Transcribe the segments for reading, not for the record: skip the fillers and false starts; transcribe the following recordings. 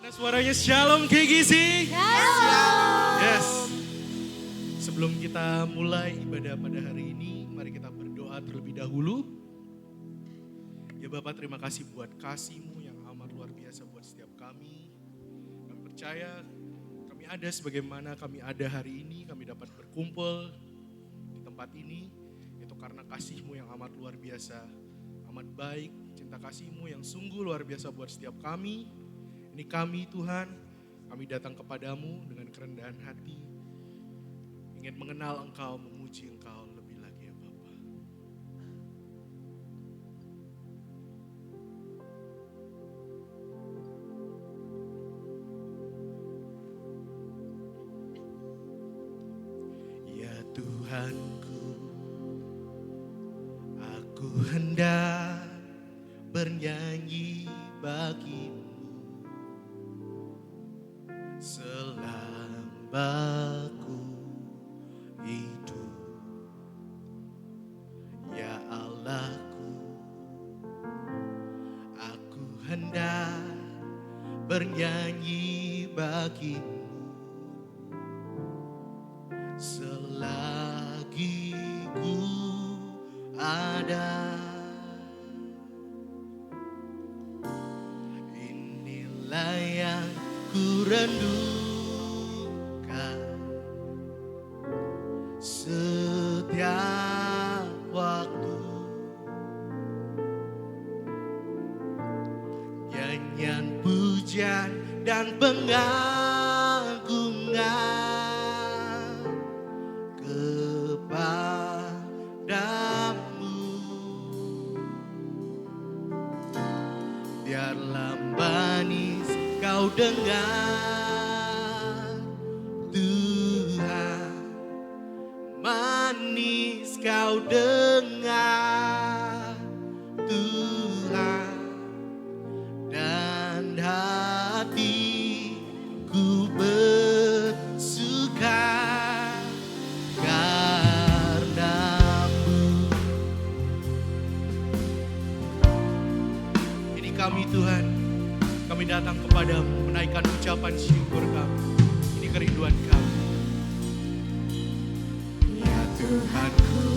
Mana suaranya Shalom KGC? Yes. Sebelum kita mulai ibadah pada hari ini, mari kita berdoa terlebih dahulu. Ya Bapak, terima kasih buat kasih-Mu yang amat luar biasa buat setiap kami. Kami percaya kami ada sebagaimana kami ada hari ini, kami dapat berkumpul di tempat ini. Itu karena kasih-Mu yang amat luar biasa, amat baik, cinta kasih-Mu yang sungguh luar biasa buat setiap kami. Ini kami Tuhan, kami datang kepadamu dengan kerendahan hati, ingin mengenal Engkau, memuji Engkau lebih lagi ya Bapa. Ya Tuhanku, aku hendak bernyanyi bagimu selama ku hidup. Ya Allahku, aku hendak bernyanyi bagimu selagi ku ada. Inilah yang ku renungkan setiap waktu, nyanyian pujian dan pengagungan kepadamu. Biarlah manis kau dengar Tuhan, manis kau dengar Tuhan, dan hatiku bersuka karenamu. Ini kami Tuhan, kami datang kepadamu menaikkan ucapan syukur kami. Ini kerinduan kami. Ya Tuhanku,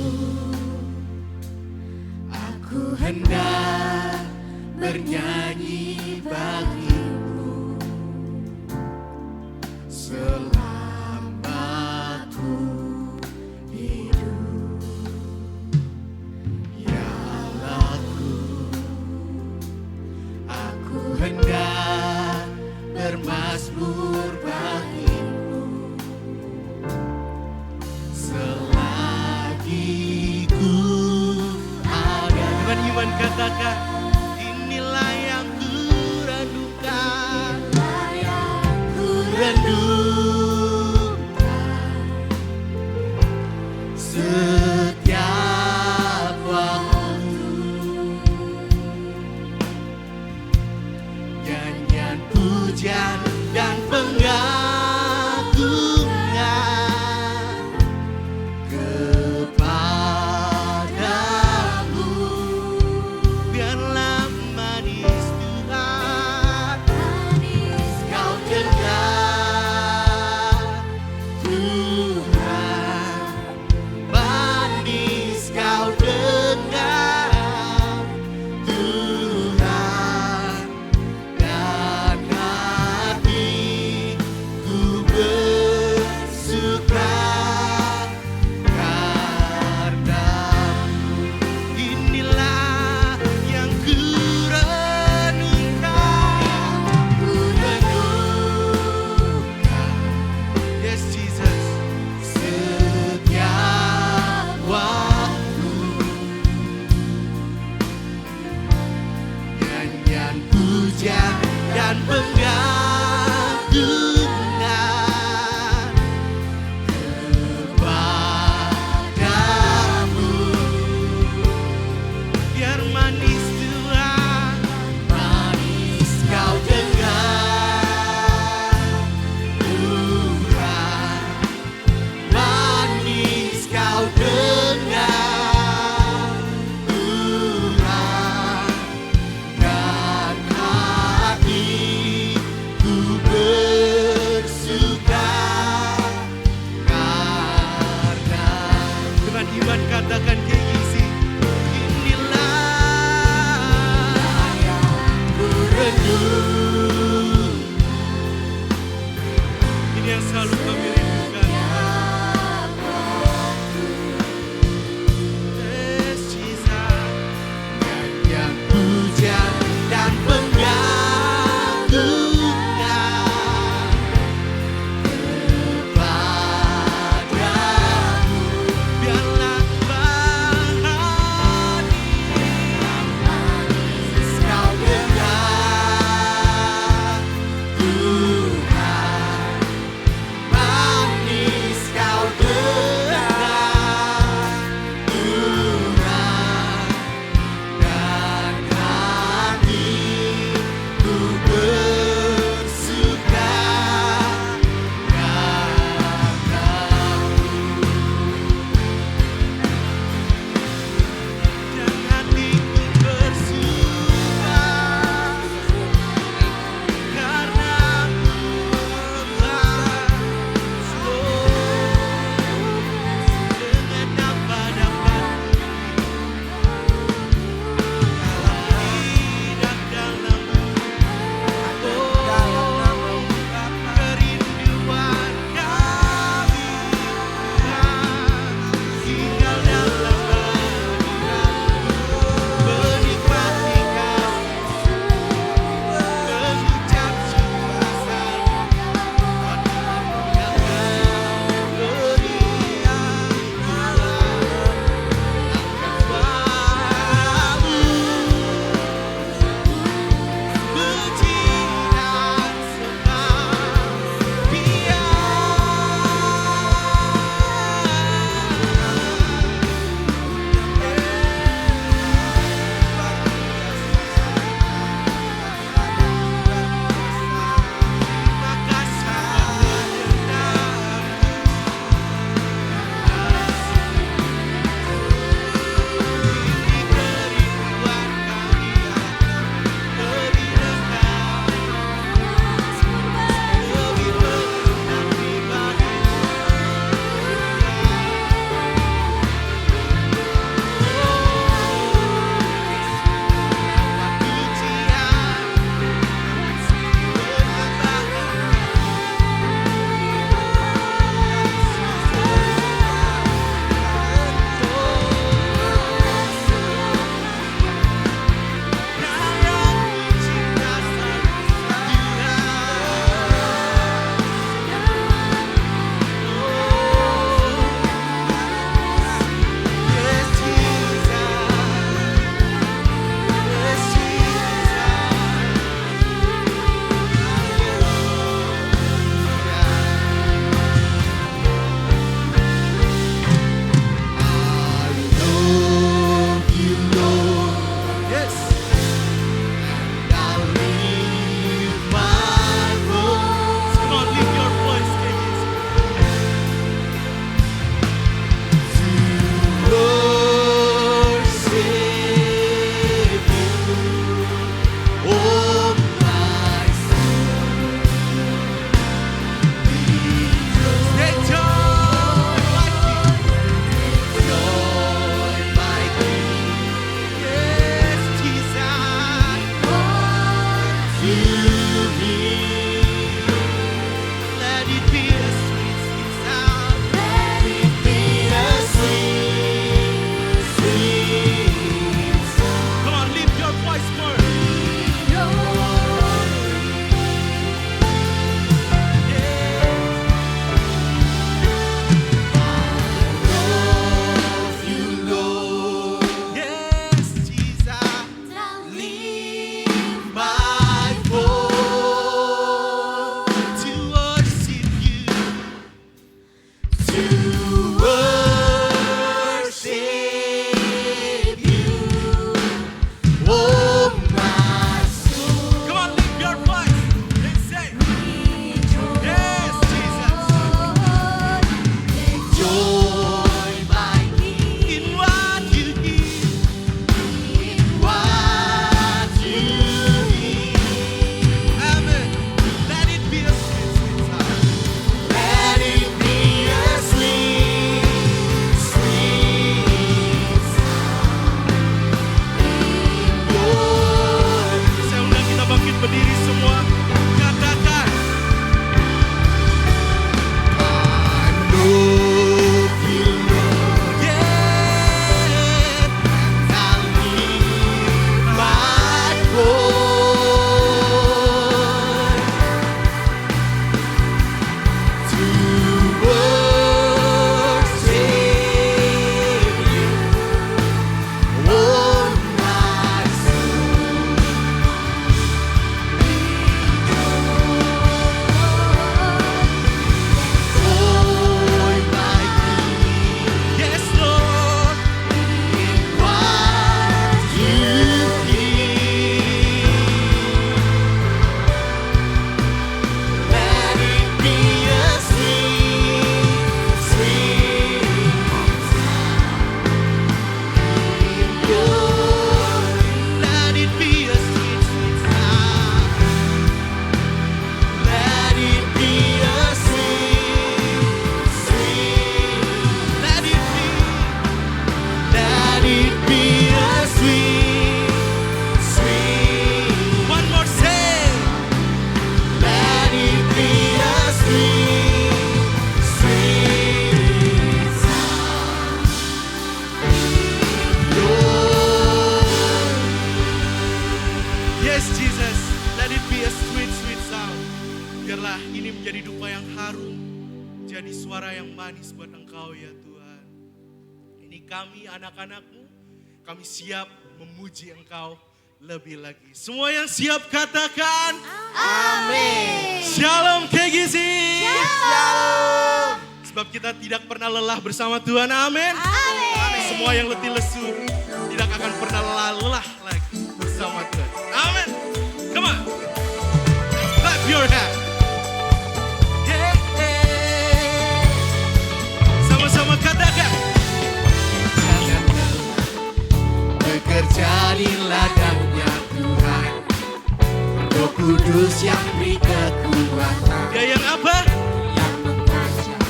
aku hendak bernyanyi bagimu selama ku hidup. Ya Allahku, aku hendak bermazmur bagimu selagi ku ada. Dengan iman katakan, inilah yang ku renungkan, setiap waktu, nyanyian pujian dan pengagungan kepadamu. Biarlah manis Tuhan, kau dengar Tuhan, manis kau dengar Tuhan, dan hatiku bersuka karenamu. Inilah yang ku renungkan, yes Jesus, Iman katakan KGC. Inilah yang ku renung. Ini yang selalu kami rindukan. Yes, Jesus. Yang puja dan pengagungan kepadamu. Biarlah buat Engkau ya Tuhan. Ini kami anak-anak-Mu, kami siap memuji Engkau lebih lagi. Semua yang siap katakan Amin. Shalom KGC. Shalom. Sebab kita tidak pernah lelah bersama Tuhan, amin. Amin. Semua yang letih lesu tidak akan pernah lelah lagi bersama Tuhan, amin. Come on, clap your hands. Sama-sama katakan. Jangan bekerja di ladangnya Tuhan, Roh Kudus yang beri kekuatan, Dia yang apa? yang mengajar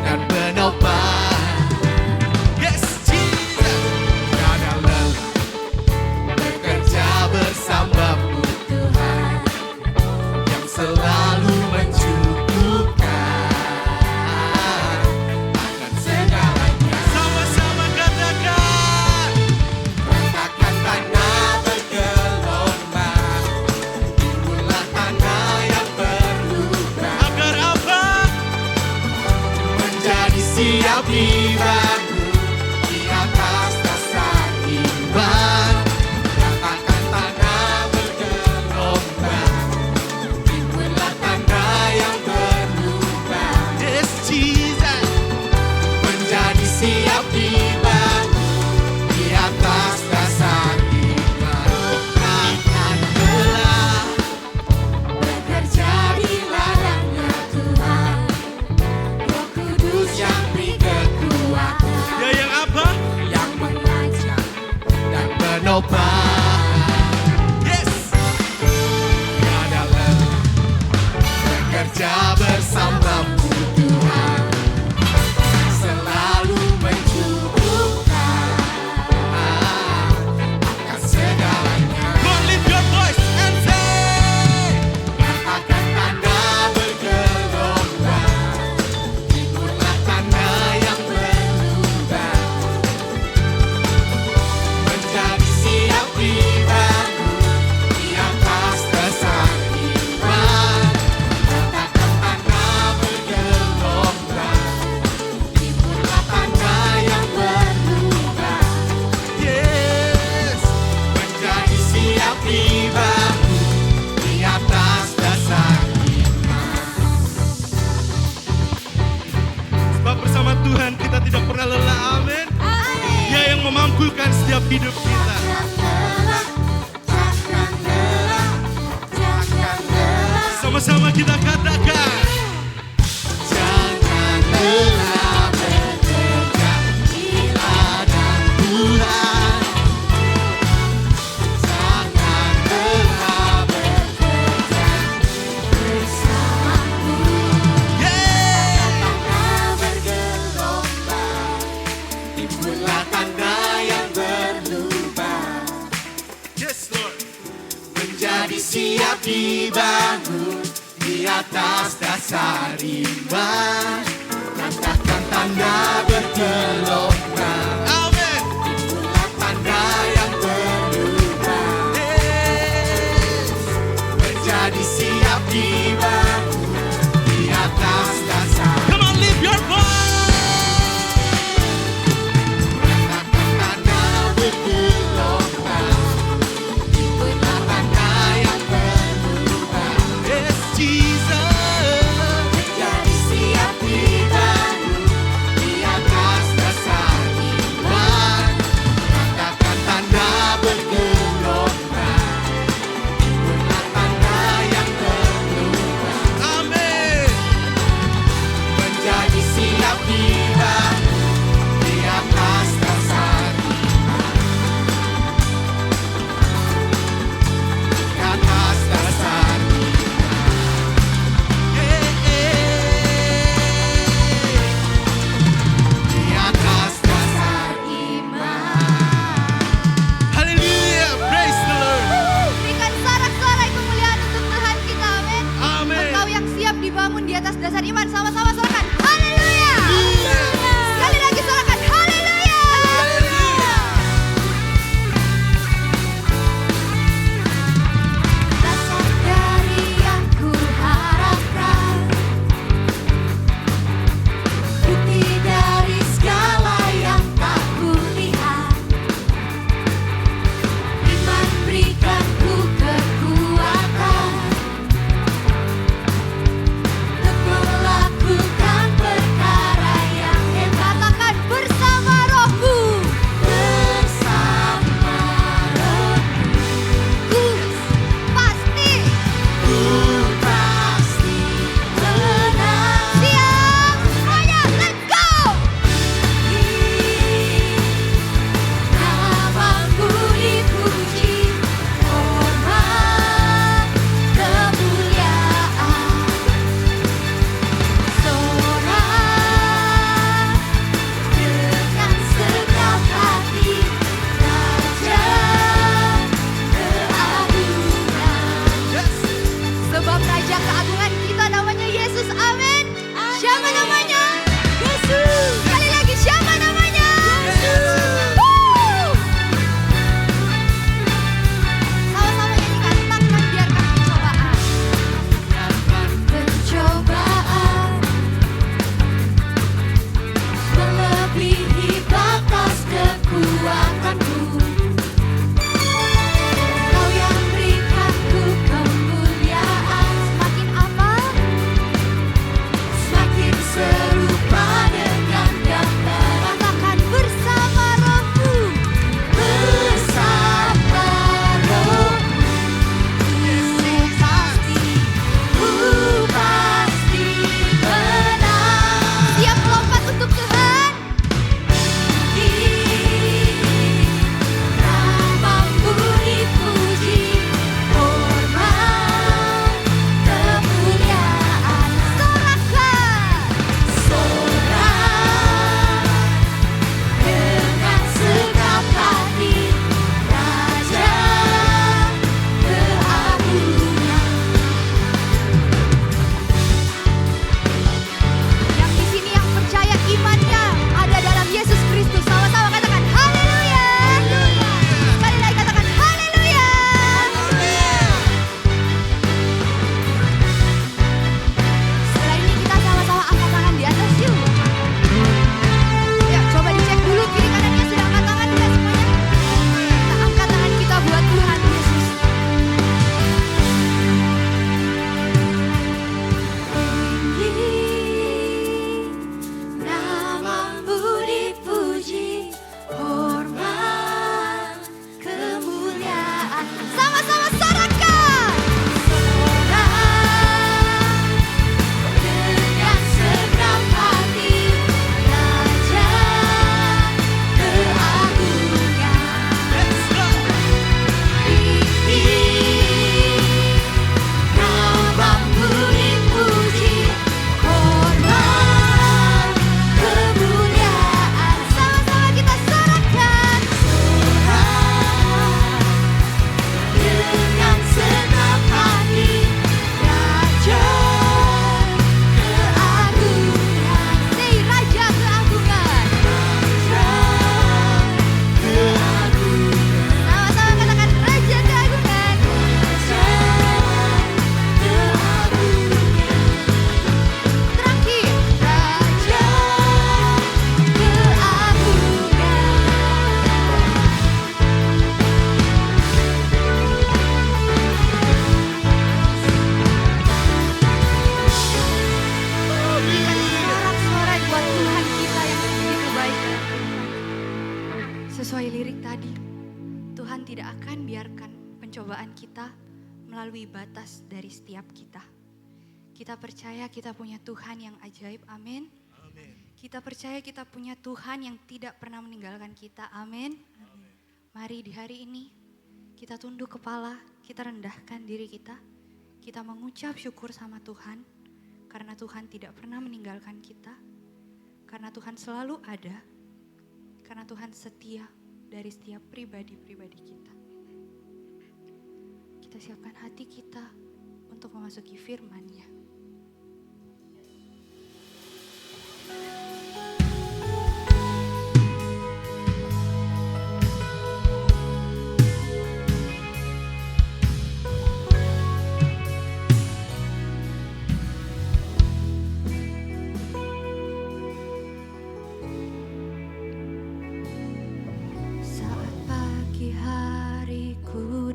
dan menopang. Yes, Jesus. Jangan lelah bekerja bersamamu Tuhan, yang selalu mencukupkan akan segalanya. Sama-sama katakan. Ratakan tanah bergelombang, timbullah tanah yang berlubang, Agar apa? menjadi siap dibangun di atas dasar iman. Ratakan tanah bergelombang, timbullah tanah yang berlubang, Yes, Jesus. menjadi siap dibangun di atas dasar iman. Akan telah bekerja di ladangnya Tuhan, Roh Kudus yang beri kekuatan, Dia yang apa? yang mengajar dan menopang. Yes. Tiada lelah bekerja bersamamu Tuhan, selalu mencukupkan akan segalanya. Go on, lift your voice and say. Akan tanah bergelombang, timbullah tanah yang berlubang, menjadi siap dibangun di atas dasar iman. Ratakan tanah bergelombang, timbullah tanah yang berlubang, Yes. menjadi siap dibangun di atas dasar iman. Sebab bersama Tuhan kita tidak pernah lelah, amin. Dia yang memampukan setiap hidup kita. Sama-sama kita katakan. Jangan lelah bekerja di ladang Tuhan, jangan lelah bekerja bersamaku. Yeah. Tanah bergelombang, timbullah tanah yang berlubang, Yes, Lord. menjadi siap dibangun di atas dasar iman. Ratakan tanah bergelombang, Amin. timbullah tanah yang berlubang, Yes. menjadi siap dibangun di atas dasar. Come on, lift your voice. Ratakan tanah bergelombang, timbullah tanah yang berlubang, Yes, Jesus. menjadi siap dibangun di atas Sesuai lirik tadi, Tuhan tidak akan biarkan pencobaan kita melalui batas dari setiap kita. Kita percaya kita punya Tuhan yang ajaib, amin. Kita percaya kita punya Tuhan yang tidak pernah meninggalkan kita, amin. Mari di hari ini kita tunduk kepala, kita rendahkan diri kita mengucap syukur sama Tuhan. Karena Tuhan tidak pernah meninggalkan kita, karena Tuhan selalu ada, karena Tuhan setia dari setiap pribadi-pribadi kita. Kita siapkan hati kita untuk memasuki firman-Nya.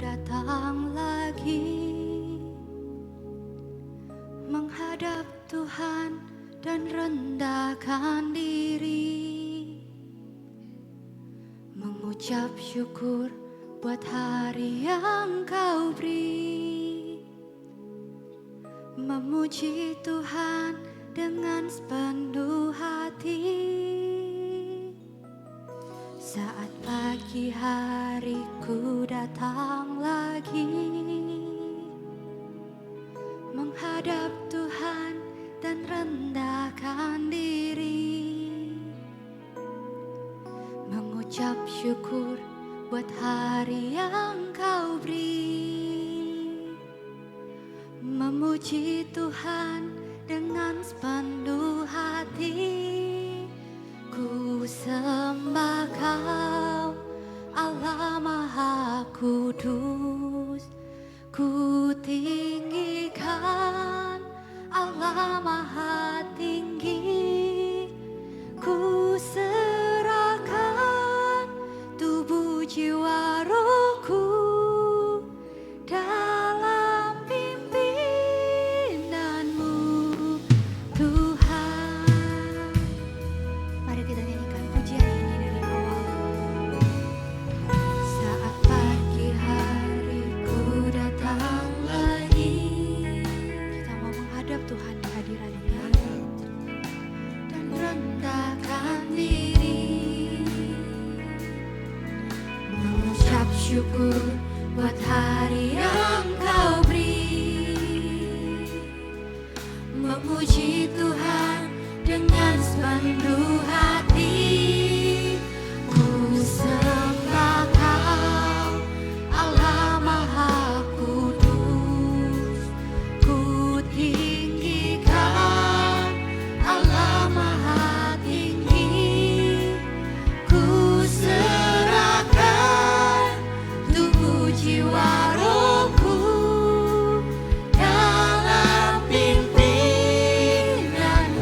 Datang lagi menghadap Tuhan dan rendahkan diri, mengucap syukur buat hari yang Kau beri, memuji Tuhan dengan sepenuh hati. Saat pagi hariku datang lagi menghadap Tuhan dan rendahkan diri, mengucap syukur buat hari yang Kau beri, memuji Tuhan dengan sepenuh hati. Ku sembah Kau, Allah Maha Kudus. Ku tinggikan Allah Maha Tinggi. Ku serahkan tubuh jiwa rohku dalam pimpinanmu, Tuhan. Mari kita nyanyikan pujian ini dari awal. Saat pagi hariku datang lagi, kita mau menghadap Tuhan di hadirat-Nya dan rendahkan diri, mengucap syukur buat hari yang Kau beri, memuji Tuhan dengan sepenuh hati. Ku sembah Kau, Allah Maha Kudus. Ku tinggikan Allah Maha Tinggi. Ku serahkan tubuh jiwa rohku dalam pimpinanmu, Tuhan. Ku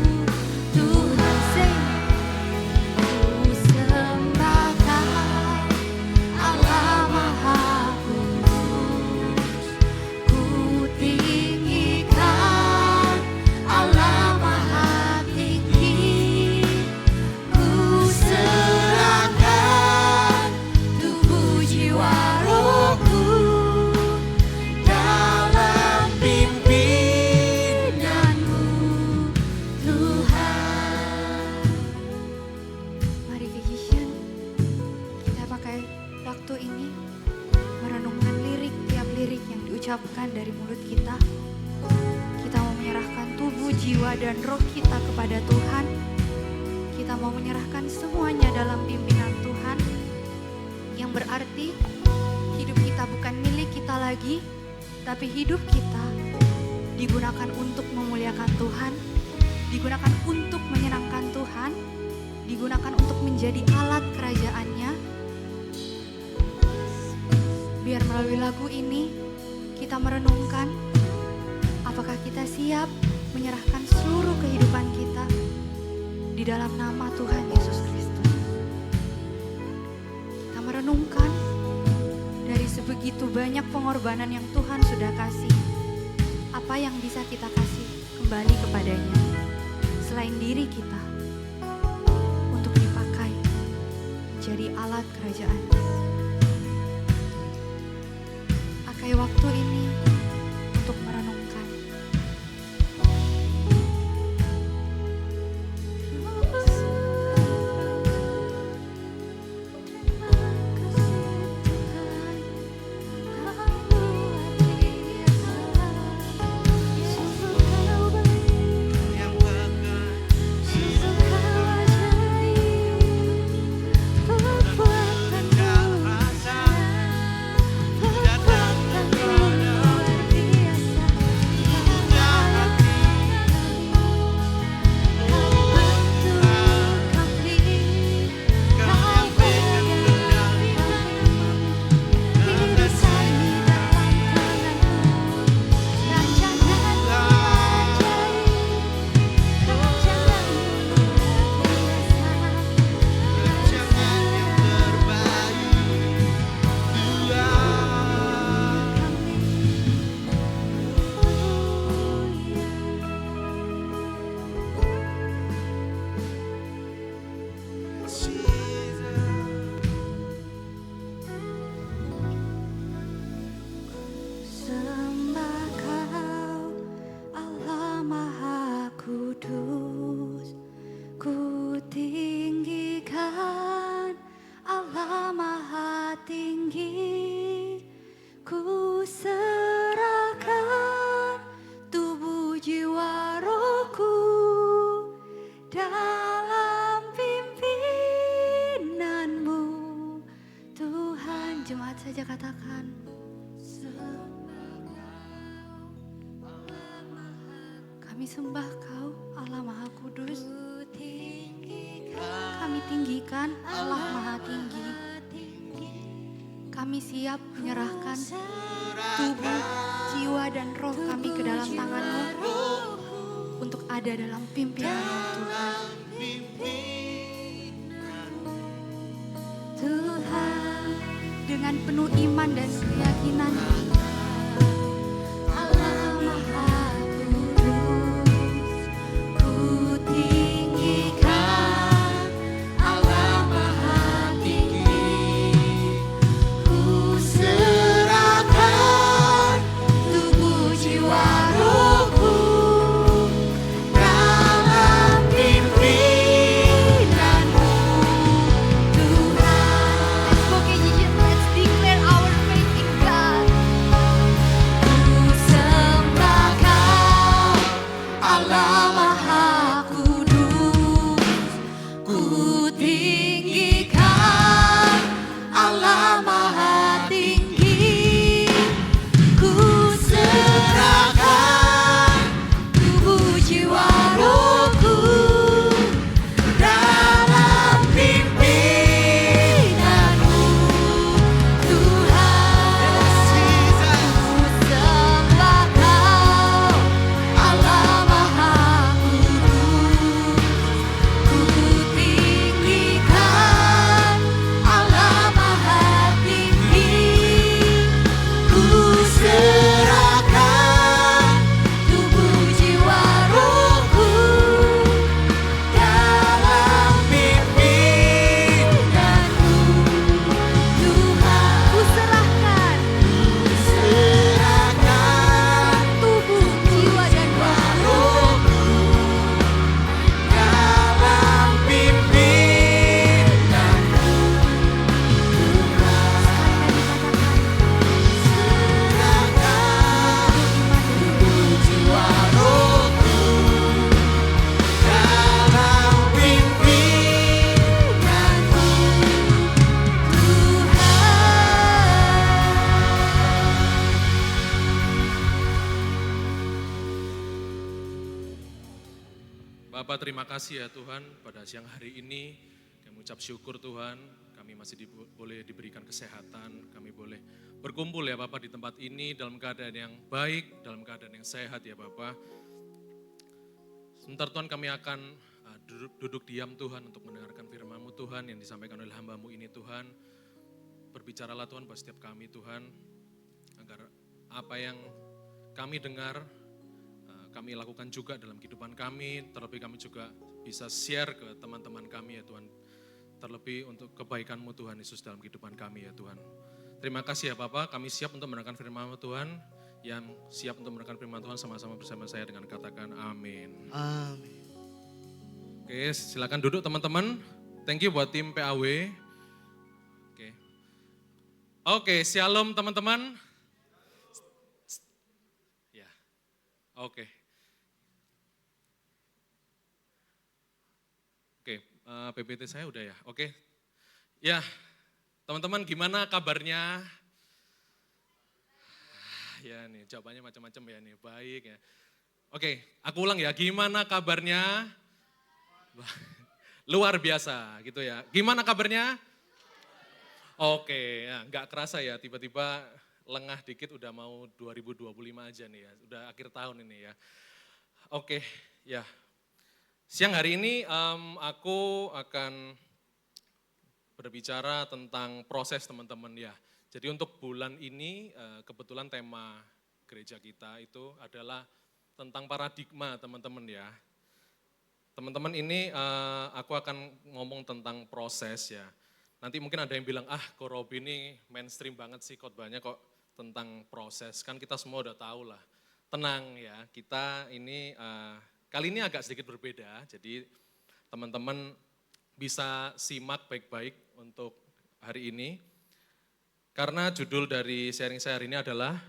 sembah Kau, Allah Maha Kudus. Ku tinggikan Allah Maha Tinggi. Ku serahkan tubuh jiwa rohku dalam pimpinanmu, Tuhan. Mari Vision, kita pakai waktu ini merenungkan tiap lirik yang diucapkan dari mulut kita. Kita mau menyerahkan tubuh, jiwa, dan roh kita kepada Tuhan. Kita mau menyerahkan semuanya dalam pimpinan Tuhan, yang berarti hidup kita bukan milik kita lagi, tapi hidup kita digunakan untuk memuliakan Tuhan, digunakan untuk menyenangkan Tuhan, digunakan untuk menjadi alat kerajaan-Nya. Biar melalui lagu ini kita merenungkan apakah kita siap menyerahkan seluruh kehidupan kita di dalam nama Tuhan Yesus Kristus. Kita merenungkan dari sebegitu banyak pengorbanan yang Tuhan sudah kasih, apa yang bisa kita kasih kembali kepadanya selain diri kita untuk dipakai menjadi alat saja katakan. Kami sembah Kau, Allah Maha Kudus. Kami tinggikan Allah Maha Tinggi. Kami siap menyerahkan tubuh, jiwa, dan roh kami ke dalam tangan-Mu untuk ada dalam pimpinan-Mu Tuhan. Tuhan, dengan penuh iman dan keyakinan, Allah Maha Kudus, Ku tinggikan Allah Maha Tinggi. Ku serahkan tubuh, jiwa, rohku dalam pimpinan-Mu Tuhan. Let's declare our faith in God. Ku sembah Kau, Allah Maha Kudus. Ku tinggikan Allah Maha Tinggi. Ku serahkan tubuh, jiwa, rohku dalam pimpinan-Mu Tuhan. Ku sembah Kau, Allah Maha Kudus. Ku tinggikan Allah Maha Tinggi. Ku serahkan tubuh, jiwa, rohku dalam pimpinan-Mu Tuhan. Ku serahkan tubuh, jiwa, dan rohku dalam pimpinan-Mu jiwa rohku dalam pimpinan-Mu Bapak, terima kasih ya Tuhan, pada siang hari ini kami ucap syukur Tuhan, kami masih boleh diberikan kesehatan, kami boleh berkumpul ya Bapak di tempat ini dalam keadaan yang baik, dalam keadaan yang sehat ya Bapak. Sebentar Tuhan, kami akan duduk diam Tuhan untuk mendengarkan firman-Mu Tuhan yang disampaikan oleh hamba-Mu ini Tuhan. Berbicaralah Tuhan pada setiap kami Tuhan, agar apa yang kami dengar kami lakukan juga dalam kehidupan kami, terlebih kami juga bisa share ke teman-teman kami ya Tuhan. Terlebih untuk kebaikan-Mu Tuhan Yesus dalam kehidupan kami ya Tuhan. Terima kasih ya Bapak, kami siap untuk mendengarkan firman-Mu Tuhan. Yang siap untuk mendengarkan firman Tuhan sama-sama bersama saya dengan katakan amin. Amin. Oke, silakan duduk teman-teman. Thank you buat tim PAW. Oke, shalom teman-teman. Ya, oke. PPT saya udah ya, oke. Ya, teman-teman gimana kabarnya? Ya nih, jawabannya macam-macam ya nih, baik ya. Oke, aku ulang ya, gimana kabarnya? Luar biasa gitu ya. Gimana kabarnya? Oke, ya nggak kerasa ya, tiba-tiba lengah dikit udah mau 2025 aja nih ya, udah akhir tahun ini ya. Oke, ya. Siang hari ini aku akan berbicara tentang proses teman-teman ya. Jadi untuk bulan ini kebetulan tema gereja kita itu adalah tentang paradigma teman-teman ya. Teman-teman ini aku akan ngomong tentang proses ya. Nanti mungkin ada yang bilang, kok Robi ini mainstream banget sih khotbahnya kok tentang proses. Kan kita semua udah tahu lah. Tenang ya, kita ini kali ini agak sedikit berbeda, jadi teman-teman bisa simak baik-baik untuk hari ini. Karena judul dari sharing saya hari ini adalah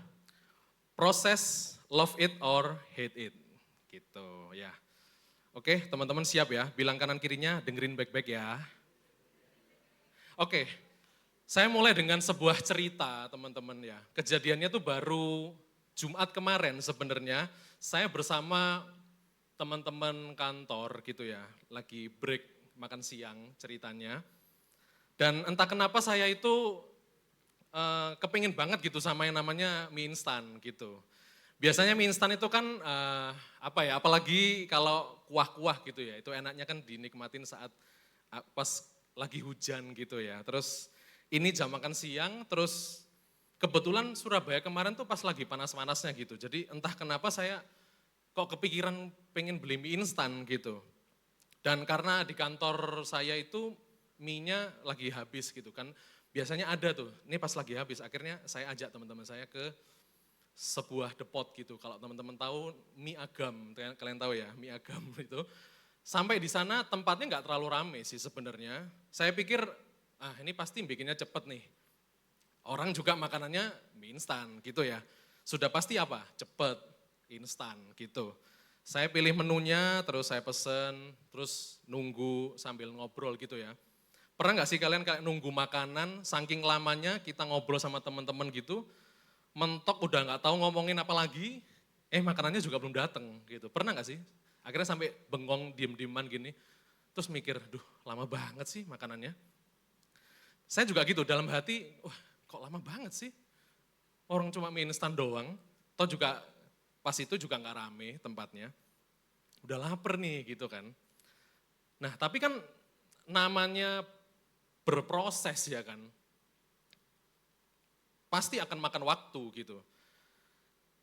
Proses Love It or Hate It. Gitu ya. Oke, teman-teman siap ya, bilang kanan kirinya dengerin baik-baik ya. Oke, Saya mulai dengan sebuah cerita teman-teman ya. Kejadiannya tuh baru Jumat kemarin sebenarnya. Saya bersama teman-teman kantor gitu ya. Lagi break makan siang ceritanya. Dan entah kenapa saya itu kepingin banget gitu sama yang namanya mie instan gitu. Biasanya mie instan itu kan apalagi kalau kuah-kuah gitu ya. Itu enaknya kan dinikmatin saat pas lagi hujan gitu ya. Terus ini jam makan siang, terus kebetulan Surabaya kemarin tuh pas lagi panas-panasnya gitu. Jadi entah kenapa saya kok kepikiran pengen beli mie instan gitu. Dan karena di kantor saya itu mie-nya lagi habis gitu kan. Biasanya ada tuh, ini pas lagi habis. Akhirnya saya ajak teman-teman saya ke sebuah depot gitu. Kalau teman-teman tahu mie Agam, kalian tahu ya mie Agam itu. Sampai di sana tempatnya nggak terlalu rame sih sebenarnya. Saya pikir ini pasti bikinnya cepet nih. Orang juga makanannya mie instan gitu ya. Sudah pasti apa? Cepet, instan gitu. Saya pilih menunya, terus saya pesen, terus nunggu sambil ngobrol gitu ya. Pernah nggak sih kalian kayak nunggu makanan, saking lamanya kita ngobrol sama teman-teman gitu, mentok udah nggak tahu ngomongin apa lagi, makanannya juga belum dateng gitu. Pernah nggak sih? Akhirnya sampai bengong diem-dieman gini, terus mikir, duh lama banget sih makanannya. Saya juga gitu dalam hati, wah kok lama banget sih. Orang cuma mie instan doang, toh juga pas itu juga nggak rame tempatnya. Udah lapar nih gitu kan. Nah tapi kan namanya berproses ya kan. Pasti akan makan waktu gitu.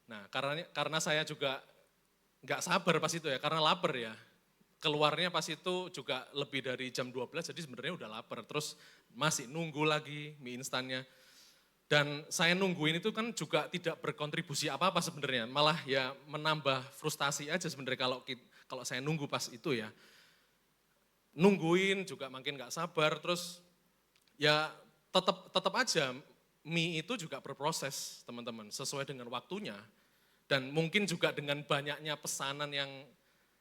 Nah karena saya juga nggak sabar pas itu ya, karena lapar ya. Keluarnya pas itu juga lebih dari jam 12, jadi sebenarnya udah lapar. Terus masih nunggu lagi mie instannya. Dan saya nungguin itu kan juga tidak berkontribusi apa-apa sebenarnya. Malah ya menambah frustasi aja sebenarnya kalau saya nunggu pas itu ya. Nungguin juga makin nggak sabar, terus ya tetap aja mie itu juga berproses teman-teman, sesuai dengan waktunya. Dan mungkin juga dengan banyaknya pesanan yang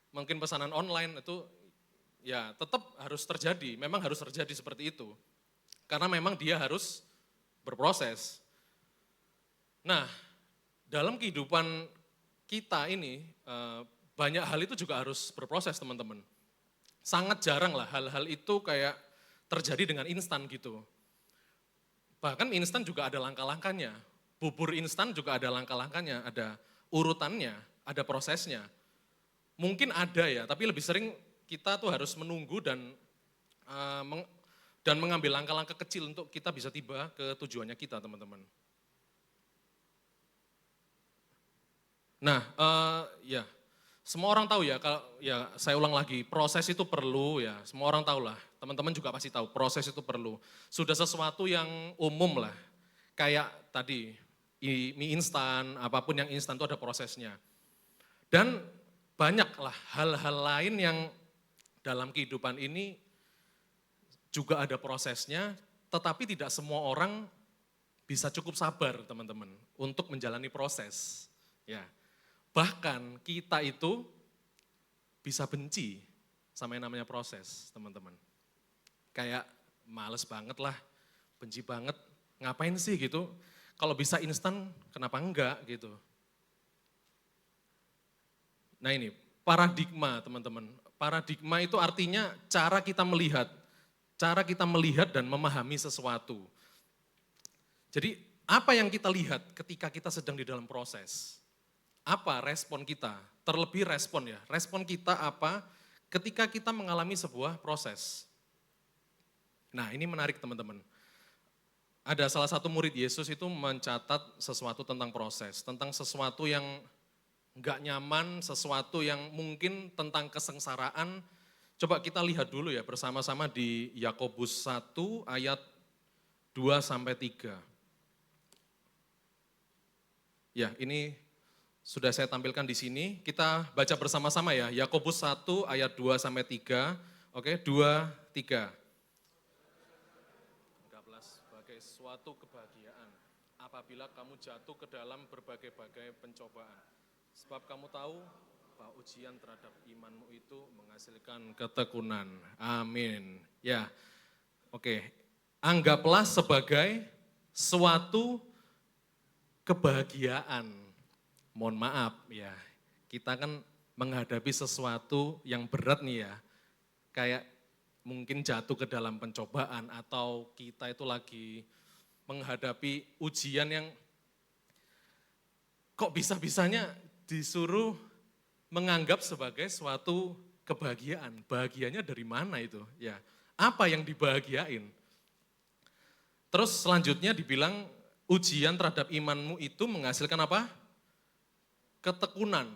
mungkin pesanan online itu ya tetap harus terjadi, memang harus terjadi seperti itu. Karena memang dia harus berproses. Nah, dalam kehidupan kita ini banyak hal itu juga harus berproses teman-teman. Sangat jarang lah hal-hal itu kayak terjadi dengan instan gitu. Bahkan instan juga ada langkah-langkahnya. Bubur instan juga ada langkah-langkahnya, ada urutannya, ada prosesnya. Mungkin ada ya, tapi lebih sering kita tuh harus menunggu dan mengambil langkah-langkah kecil untuk kita bisa tiba ke tujuannya kita teman-teman. Nah, ya semua orang tahu ya, kalau ya saya ulang lagi, proses itu perlu ya, semua orang tahu lah, teman-teman juga pasti tahu, proses itu perlu. Sudah sesuatu yang umum lah, kayak tadi mie instan, apapun yang instan itu ada prosesnya. Dan banyaklah hal-hal lain yang dalam kehidupan ini juga ada prosesnya, tetapi tidak semua orang bisa cukup sabar teman-teman untuk menjalani proses. Ya, bahkan kita itu bisa benci sama yang namanya proses teman-teman. Kayak males banget lah, benci banget, ngapain sih gitu. Kalau bisa instan kenapa enggak gitu. Nah ini, paradigma teman-teman. Paradigma itu artinya cara kita melihat dan memahami sesuatu. Jadi apa yang kita lihat ketika kita sedang di dalam proses? Apa respon kita? Terlebih respon ya, respon kita apa ketika kita mengalami sebuah proses? Nah ini menarik teman-teman. Ada salah satu murid Yesus itu mencatat sesuatu tentang proses, tentang sesuatu yang nggak nyaman, sesuatu yang mungkin tentang kesengsaraan. Coba kita lihat dulu ya bersama-sama di Yakobus 1 ayat 2-3. Ya ini sudah saya tampilkan di sini, kita baca bersama-sama ya, Yakobus 1 ayat 2-3, oke 2, 3. Sebagai suatu kebahagiaan apabila kamu jatuh ke dalam berbagai-bagai pencobaan. Sebab kamu tahu bahwa ujian terhadap imanmu itu menghasilkan ketekunan. Amin. Ya, oke. anggaplah sebagai suatu kebahagiaan. Mohon maaf ya, kita kan menghadapi sesuatu yang berat nih ya. Kayak mungkin jatuh ke dalam pencobaan atau kita itu lagi menghadapi ujian yang kok bisa-bisanya disuruh menganggap sebagai suatu kebahagiaan. Bahagianya dari mana itu? Ya, apa yang dibahagiain? Terus selanjutnya dibilang ujian terhadap imanmu itu menghasilkan apa? Ketekunan.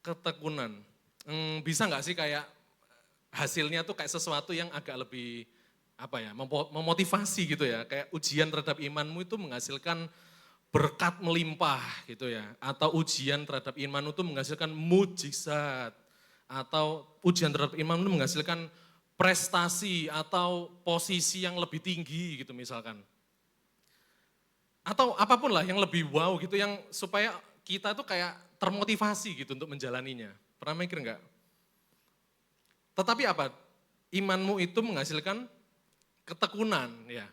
Ketekunan. Bisa nggak sih kayak hasilnya tuh kayak sesuatu yang agak lebih apa ya, memotivasi gitu ya. Kayak ujian terhadap imanmu itu menghasilkan berkat melimpah gitu ya. Atau ujian terhadap imanmu itu menghasilkan mujizat. Atau ujian terhadap imanmu itu menghasilkan prestasi atau posisi yang lebih tinggi gitu misalkan. Atau apapun lah yang lebih wow gitu, yang supaya kita tuh kayak termotivasi gitu untuk menjalaninya. Pernah mikir enggak? Tetapi apa? Imanmu itu menghasilkan ketekunan ya.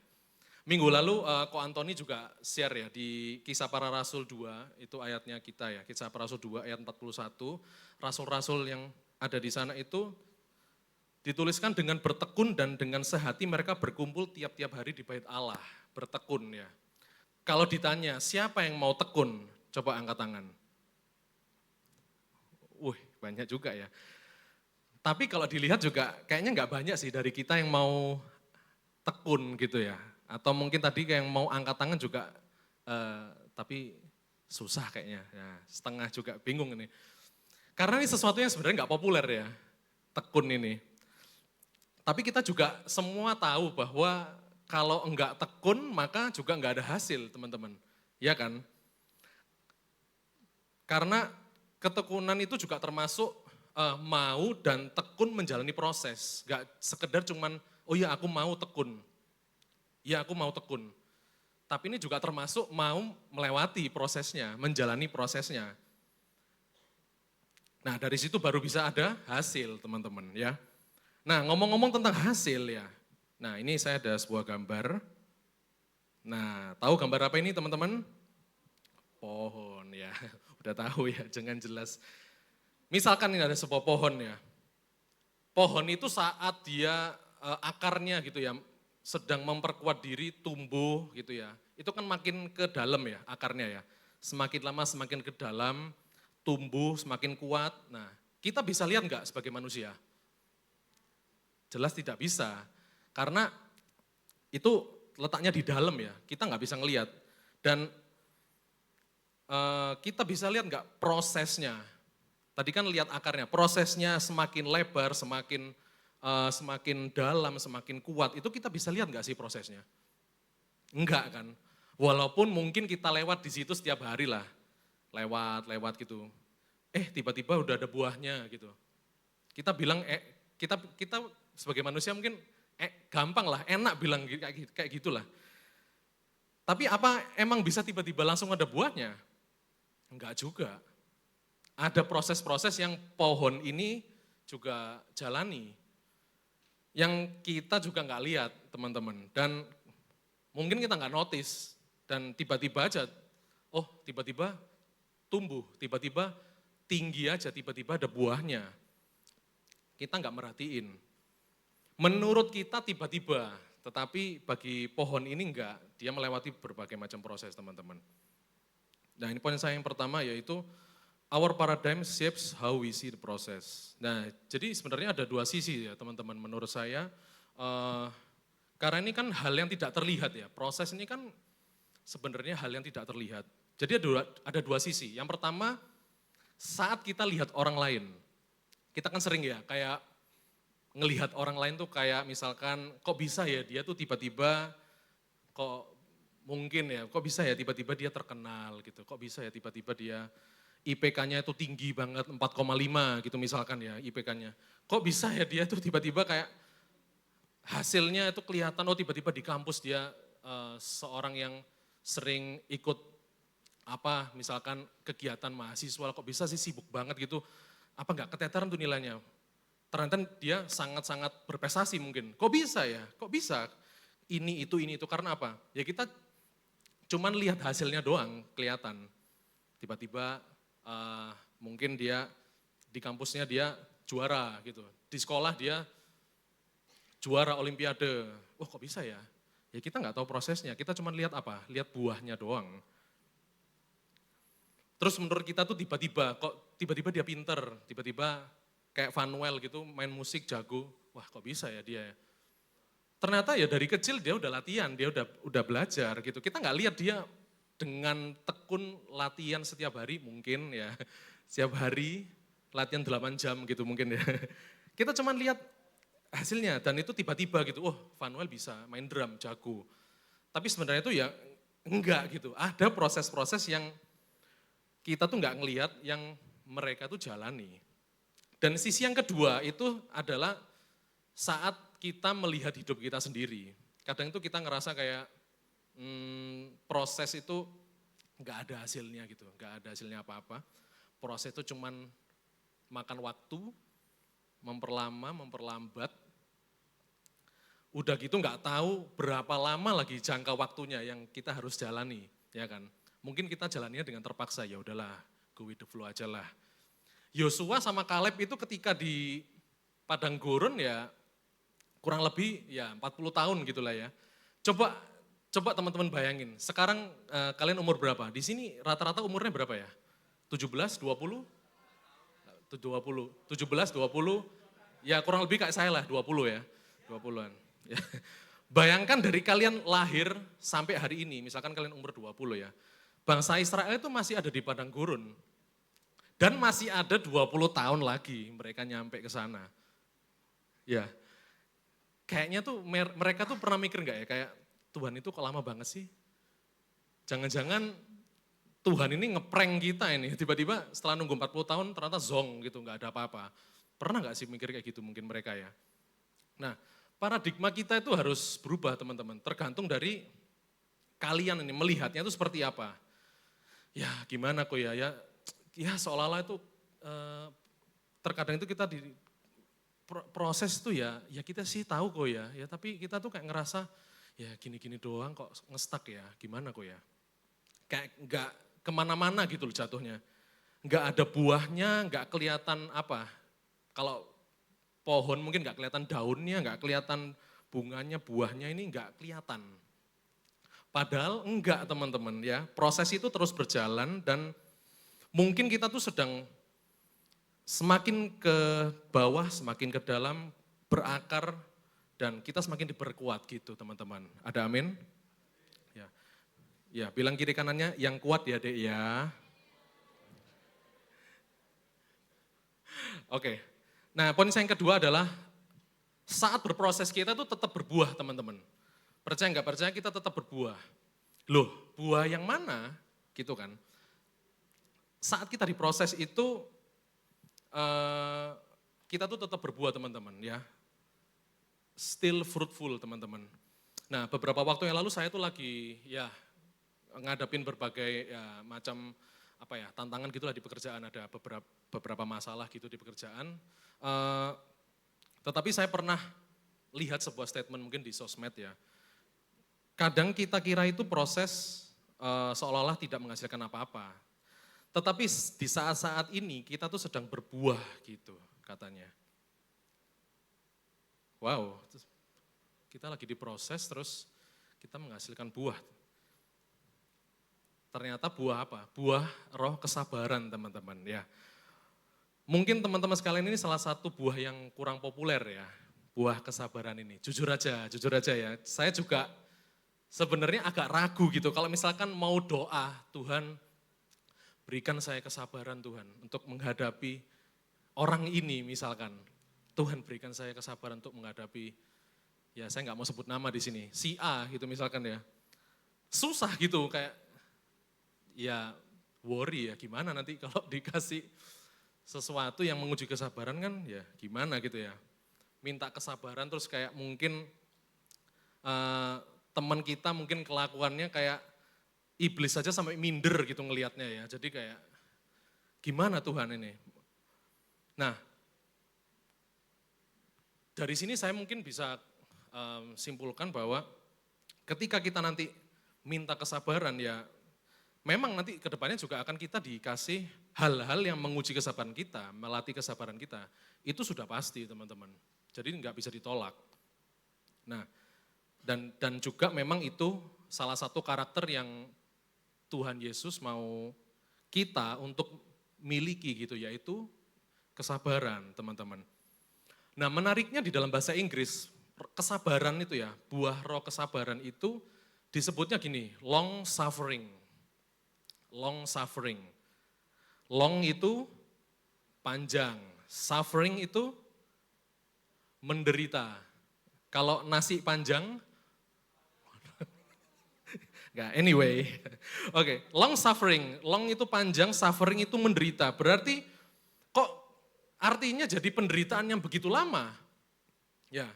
Minggu lalu Ko Antoni juga share ya di Kisah Para Rasul 2, itu ayatnya kita ya, Kisah Para Rasul 2 ayat 41, rasul-rasul yang ada di sana itu dituliskan dengan bertekun dan dengan sehati mereka berkumpul tiap-tiap hari di bait Allah, bertekun ya. Kalau ditanya siapa yang mau tekun, coba angkat tangan. Banyak juga ya. Tapi kalau dilihat juga kayaknya nggak banyak sih dari kita yang mau tekun gitu ya. Atau mungkin tadi kayak yang mau angkat tangan juga, tapi susah kayaknya. Ya, setengah juga bingung ini. Karena ini sesuatu yang sebenarnya nggak populer ya, tekun ini. Tapi kita juga semua tahu bahwa kalau enggak tekun maka juga enggak ada hasil teman-teman. Ya kan? Karena ketekunan itu juga termasuk mau dan tekun menjalani proses. Enggak sekedar cuman, oh ya aku mau tekun. Ya aku mau tekun. Tapi ini juga termasuk mau melewati prosesnya, menjalani prosesnya. Nah dari situ baru bisa ada hasil teman-teman ya. Nah ngomong-ngomong tentang hasil ya. Nah ini saya ada sebuah gambar. Nah tahu gambar apa ini teman-teman? Pohon ya, udah tahu ya, jangan jelas. Misalkan ini ada sebuah pohon ya. Pohon itu saat dia akarnya gitu ya, sedang memperkuat diri tumbuh gitu ya. Itu kan makin ke dalam ya akarnya ya. Semakin lama semakin ke dalam, tumbuh semakin kuat. Nah kita bisa lihat enggak sebagai manusia? Jelas tidak bisa. Karena itu letaknya di dalam ya, kita nggak bisa ngelihat. Dan kita bisa lihat nggak prosesnya. Tadi kan lihat akarnya, prosesnya semakin lebar, semakin dalam, semakin kuat. Itu kita bisa lihat nggak sih prosesnya? Enggak kan. Walaupun mungkin kita lewat di situ setiap hari lah, lewat gitu. Tiba-tiba udah ada buahnya gitu. Kita bilang, kita sebagai manusia mungkin gampang lah, enak bilang kayak gitulah. Tapi apa emang bisa tiba-tiba langsung ada buahnya? Enggak juga. Ada proses-proses yang pohon ini juga jalani. Yang kita juga nggak lihat teman-teman. Dan mungkin kita nggak notice. Dan tiba-tiba aja, tiba-tiba tumbuh, tiba-tiba tinggi aja, tiba-tiba ada buahnya. Kita nggak merhatiin. Menurut kita tiba-tiba, tetapi bagi pohon ini enggak, dia melewati berbagai macam proses teman-teman. Nah ini poin saya yang pertama yaitu, our paradigm shapes how we see the process. Nah jadi sebenarnya ada dua sisi ya teman-teman menurut saya, karena ini kan hal yang tidak terlihat ya, proses ini kan sebenarnya hal yang tidak terlihat. Jadi ada dua sisi, yang pertama saat kita lihat orang lain, kita kan sering ya kayak ngelihat orang lain tuh kayak misalkan kok bisa ya dia tuh tiba-tiba kok mungkin ya kok bisa ya tiba-tiba dia terkenal gitu, kok bisa ya tiba-tiba dia IPK-nya itu tinggi banget 4,5 gitu misalkan ya IPK-nya. Kok bisa ya dia tuh tiba-tiba kayak hasilnya itu kelihatan tiba-tiba di kampus dia seorang yang sering ikut misalkan kegiatan mahasiswa, kok bisa sih sibuk banget gitu, apa enggak keteteran tuh nilainya. Ternyata dia sangat-sangat berprestasi mungkin. Kok bisa ya? Kok bisa? ini, itu. Karena apa? Ya kita cuman lihat hasilnya doang, kelihatan. Tiba-tiba mungkin dia di kampusnya dia juara gitu. Di sekolah dia juara olimpiade. Wah kok bisa ya? Ya kita nggak tahu prosesnya, kita cuma lihat apa? Lihat buahnya doang. Terus menurut kita tuh tiba-tiba dia pinter, tiba-tiba kayak Vanuel gitu main musik jago. Wah kok bisa ya dia ya? Ternyata ya dari kecil dia udah latihan, dia udah belajar gitu. Kita nggak lihat dia dengan tekun latihan setiap hari mungkin ya. Setiap hari latihan 8 jam gitu mungkin ya. Kita cuma lihat hasilnya dan itu tiba-tiba gitu, oh Vanuel bisa main drum, jago. Tapi sebenarnya itu ya enggak gitu, ada proses-proses yang kita tuh enggak ngelihat yang mereka tuh jalani. Dan sisi yang kedua itu adalah saat kita melihat hidup kita sendiri. Kadang itu kita ngerasa kayak proses itu enggak ada hasilnya gitu, enggak ada hasilnya apa-apa. Proses itu cuman makan waktu, memperlama, memperlambat, udah gitu nggak tahu berapa lama lagi jangka waktunya yang kita harus jalani, ya kan? Mungkin kita jalannya dengan terpaksa, ya udahlah, go with the flow aja lah. Yosua sama Kaleb itu ketika di Padang Gurun ya kurang lebih ya 40 tahun gitulah ya. Coba teman-teman bayangin, sekarang kalian umur berapa? Di sini rata-rata umurnya berapa ya? 17, 20? 17, 20, ya kurang lebih kayak saya lah, 20 ya, 20-an. Ya. Bayangkan dari kalian lahir sampai hari ini, misalkan kalian umur 20 ya, bangsa Israel itu masih ada di Padang Gurun. Dan masih ada 20 tahun lagi mereka nyampe ke sana. Ya, kayaknya tuh mereka tuh pernah mikir gak ya, kayak Tuhan itu kok lama banget sih? Jangan-jangan Tuhan ini ngeprank kita ini, tiba-tiba setelah nunggu 40 tahun ternyata zong gitu, gak ada apa-apa. Pernah gak sih mikir kayak gitu mungkin mereka ya? Nah, paradigma kita itu harus berubah teman-teman, tergantung dari kalian ini melihatnya itu seperti apa. Ya gimana kok ya seolah-olah itu terkadang itu kita di proses itu ya kita sih tahu kok ya tapi kita tuh kayak ngerasa ya gini-gini doang kok ngestak ya, gimana kok ya. Kayak enggak kemana-mana gitu loh jatuhnya. Enggak ada buahnya, enggak kelihatan apa. Kalau pohon mungkin enggak kelihatan daunnya, enggak kelihatan bunganya, buahnya ini enggak kelihatan. Padahal enggak teman-teman ya, proses itu terus berjalan dan mungkin kita tuh sedang semakin ke bawah, semakin ke dalam, berakar dan kita semakin diperkuat gitu teman-teman. Ada amin? Ya, bilang kiri kanannya yang kuat ya dek ya. Oke, nah poin yang kedua adalah saat berproses kita tuh tetap berbuah teman-teman. Percaya nggak percaya kita tetap berbuah. Loh, buah yang mana gitu kan. Saat kita diproses itu kita tuh tetap berbuah teman-teman ya. Still fruitful teman-teman. Nah beberapa waktu yang lalu saya tuh lagi ya ngadapin berbagai ya, macam tantangan gitulah di pekerjaan, ada beberapa masalah gitu di pekerjaan. Tetapi saya pernah lihat sebuah statement mungkin di sosmed ya. Kadang kita kira itu proses seolah-olah tidak menghasilkan apa-apa. Tetapi di saat-saat ini kita tuh sedang berbuah gitu katanya. Wow, kita lagi diproses terus kita menghasilkan buah. Ternyata buah apa? Buah roh kesabaran teman-teman ya. Mungkin teman-teman sekalian ini salah satu buah yang kurang populer ya. Buah kesabaran ini. Jujur aja ya. Saya juga sebenarnya agak ragu gitu. Kalau misalkan mau doa, Tuhan berikan saya kesabaran Tuhan untuk menghadapi orang ini misalkan. Tuhan berikan saya kesabaran untuk menghadapi, ya saya nggak mau sebut nama di sini, si A gitu misalkan ya. Susah gitu kayak, ya worry ya gimana nanti kalau dikasih sesuatu yang menguji kesabaran kan ya gimana gitu ya. Minta kesabaran terus kayak mungkin teman kita mungkin kelakuannya kayak iblis saja sampai minder gitu ngelihatnya ya. Jadi kayak gimana Tuhan ini. Nah dari sini saya mungkin bisa simpulkan bahwa ketika kita nanti minta kesabaran ya memang nanti ke depannya juga akan kita dikasih hal-hal yang menguji kesabaran kita, melatih kesabaran kita. Itu sudah pasti teman-teman. Jadi nggak bisa ditolak. Nah, dan juga memang itu salah satu karakter yang Tuhan Yesus mau kita untuk miliki gitu, yaitu kesabaran teman-teman. Nah menariknya di dalam bahasa Inggris, kesabaran itu ya, buah roh kesabaran itu disebutnya gini, long suffering. Long suffering. Long itu panjang, suffering itu menderita. Kalau nasi panjang, enggak, anyway. Oke, long suffering. Long itu panjang, suffering itu menderita. Berarti kok artinya jadi penderitaan yang begitu lama? Ya,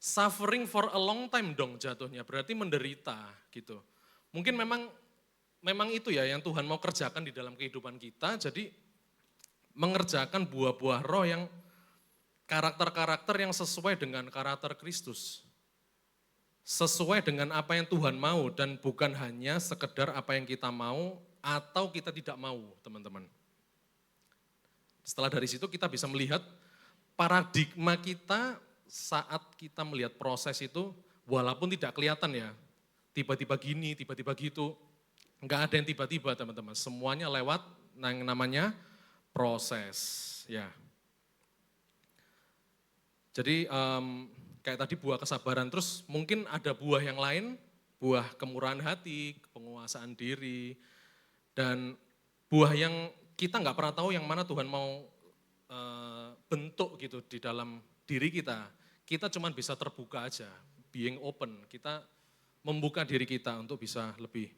suffering for a long time dong jatuhnya, berarti menderita gitu. Mungkin memang itu ya yang Tuhan mau kerjakan di dalam kehidupan kita, jadi mengerjakan buah-buah roh yang karakter-karakter yang sesuai dengan karakter Kristus. Sesuai dengan apa yang Tuhan mau dan bukan hanya sekedar apa yang kita mau atau kita tidak mau, teman-teman. Setelah dari situ kita bisa melihat paradigma kita saat kita melihat proses itu, walaupun tidak kelihatan ya, tiba-tiba gini, tiba-tiba gitu, enggak ada yang tiba-tiba teman-teman, semuanya lewat yang namanya proses. Ya. Jadi kayak tadi buah kesabaran, terus mungkin ada buah yang lain, buah kemurahan hati, penguasaan diri, dan buah yang kita nggak pernah tahu yang mana Tuhan mau bentuk gitu di dalam diri kita. Kita cuma bisa terbuka aja, being open, kita membuka diri kita untuk bisa lebih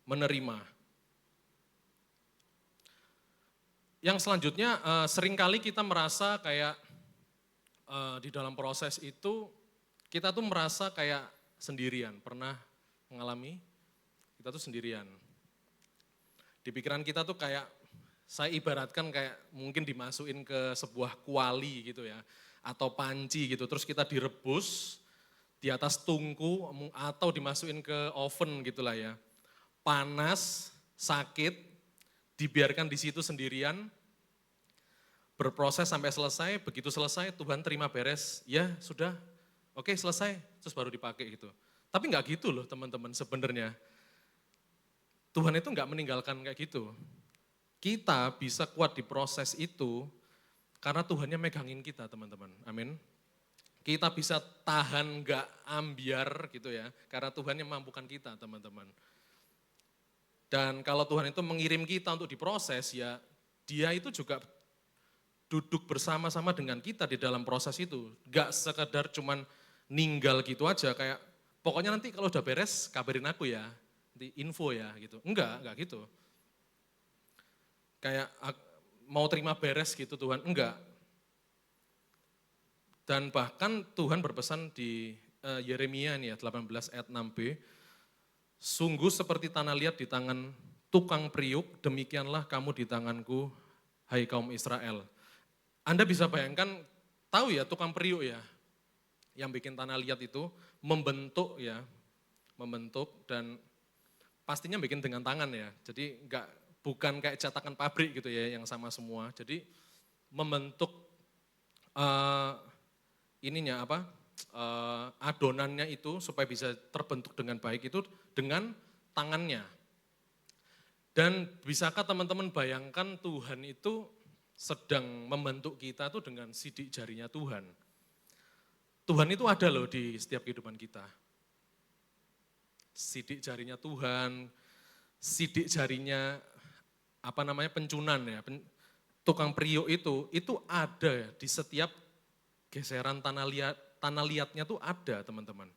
menerima. Yang selanjutnya seringkali kita merasa kayak di dalam proses itu kita tuh merasa kayak sendirian. Pernah mengalami? Kita tuh sendirian. Di pikiran kita tuh kayak saya ibaratkan kayak mungkin dimasukin ke sebuah kuali gitu ya, atau panci gitu, terus kita direbus di atas tungku atau dimasukin ke oven gitulah ya. Panas, sakit, dibiarkan di situ sendirian, berproses sampai selesai, begitu selesai Tuhan terima beres, ya sudah, oke selesai, terus baru dipakai gitu. Tapi enggak gitu loh teman-teman sebenarnya. Tuhan itu enggak meninggalkan kayak gitu. Kita bisa kuat di proses itu karena Tuhannya megangin kita teman-teman, amin. Kita bisa tahan enggak ambiar gitu ya, karena Tuhan yang mampukan kita teman-teman. Dan kalau Tuhan itu mengirim kita untuk diproses ya, dia itu juga duduk bersama-sama dengan kita di dalam proses itu. Enggak sekedar cuman ninggal gitu aja kayak pokoknya nanti kalau udah beres kabarin aku ya, nanti info ya gitu. Enggak gitu. Kayak mau terima beres gitu Tuhan, enggak. Dan bahkan Tuhan berpesan di Yeremia nih ya 18 ayat 6b, sungguh seperti tanah liat di tangan tukang periuk, demikianlah kamu di tanganku, hai kaum Israel. Anda bisa bayangkan, tahu ya tukang periuk ya, yang bikin tanah liat itu membentuk ya, membentuk dan pastinya bikin dengan tangan ya, jadi bukan kayak cetakan pabrik gitu ya yang sama semua. Jadi membentuk adonannya itu supaya bisa terbentuk dengan baik itu dengan tangannya. Dan bisakah teman-teman bayangkan Tuhan itu sedang membentuk kita tuh dengan sidik jarinya Tuhan. Tuhan itu ada loh di setiap kehidupan kita. Sidik jarinya Tuhan, sidik jarinya pencunan ya, tukang periuk itu ada di setiap geseran tanah liatnya tuh ada teman-teman.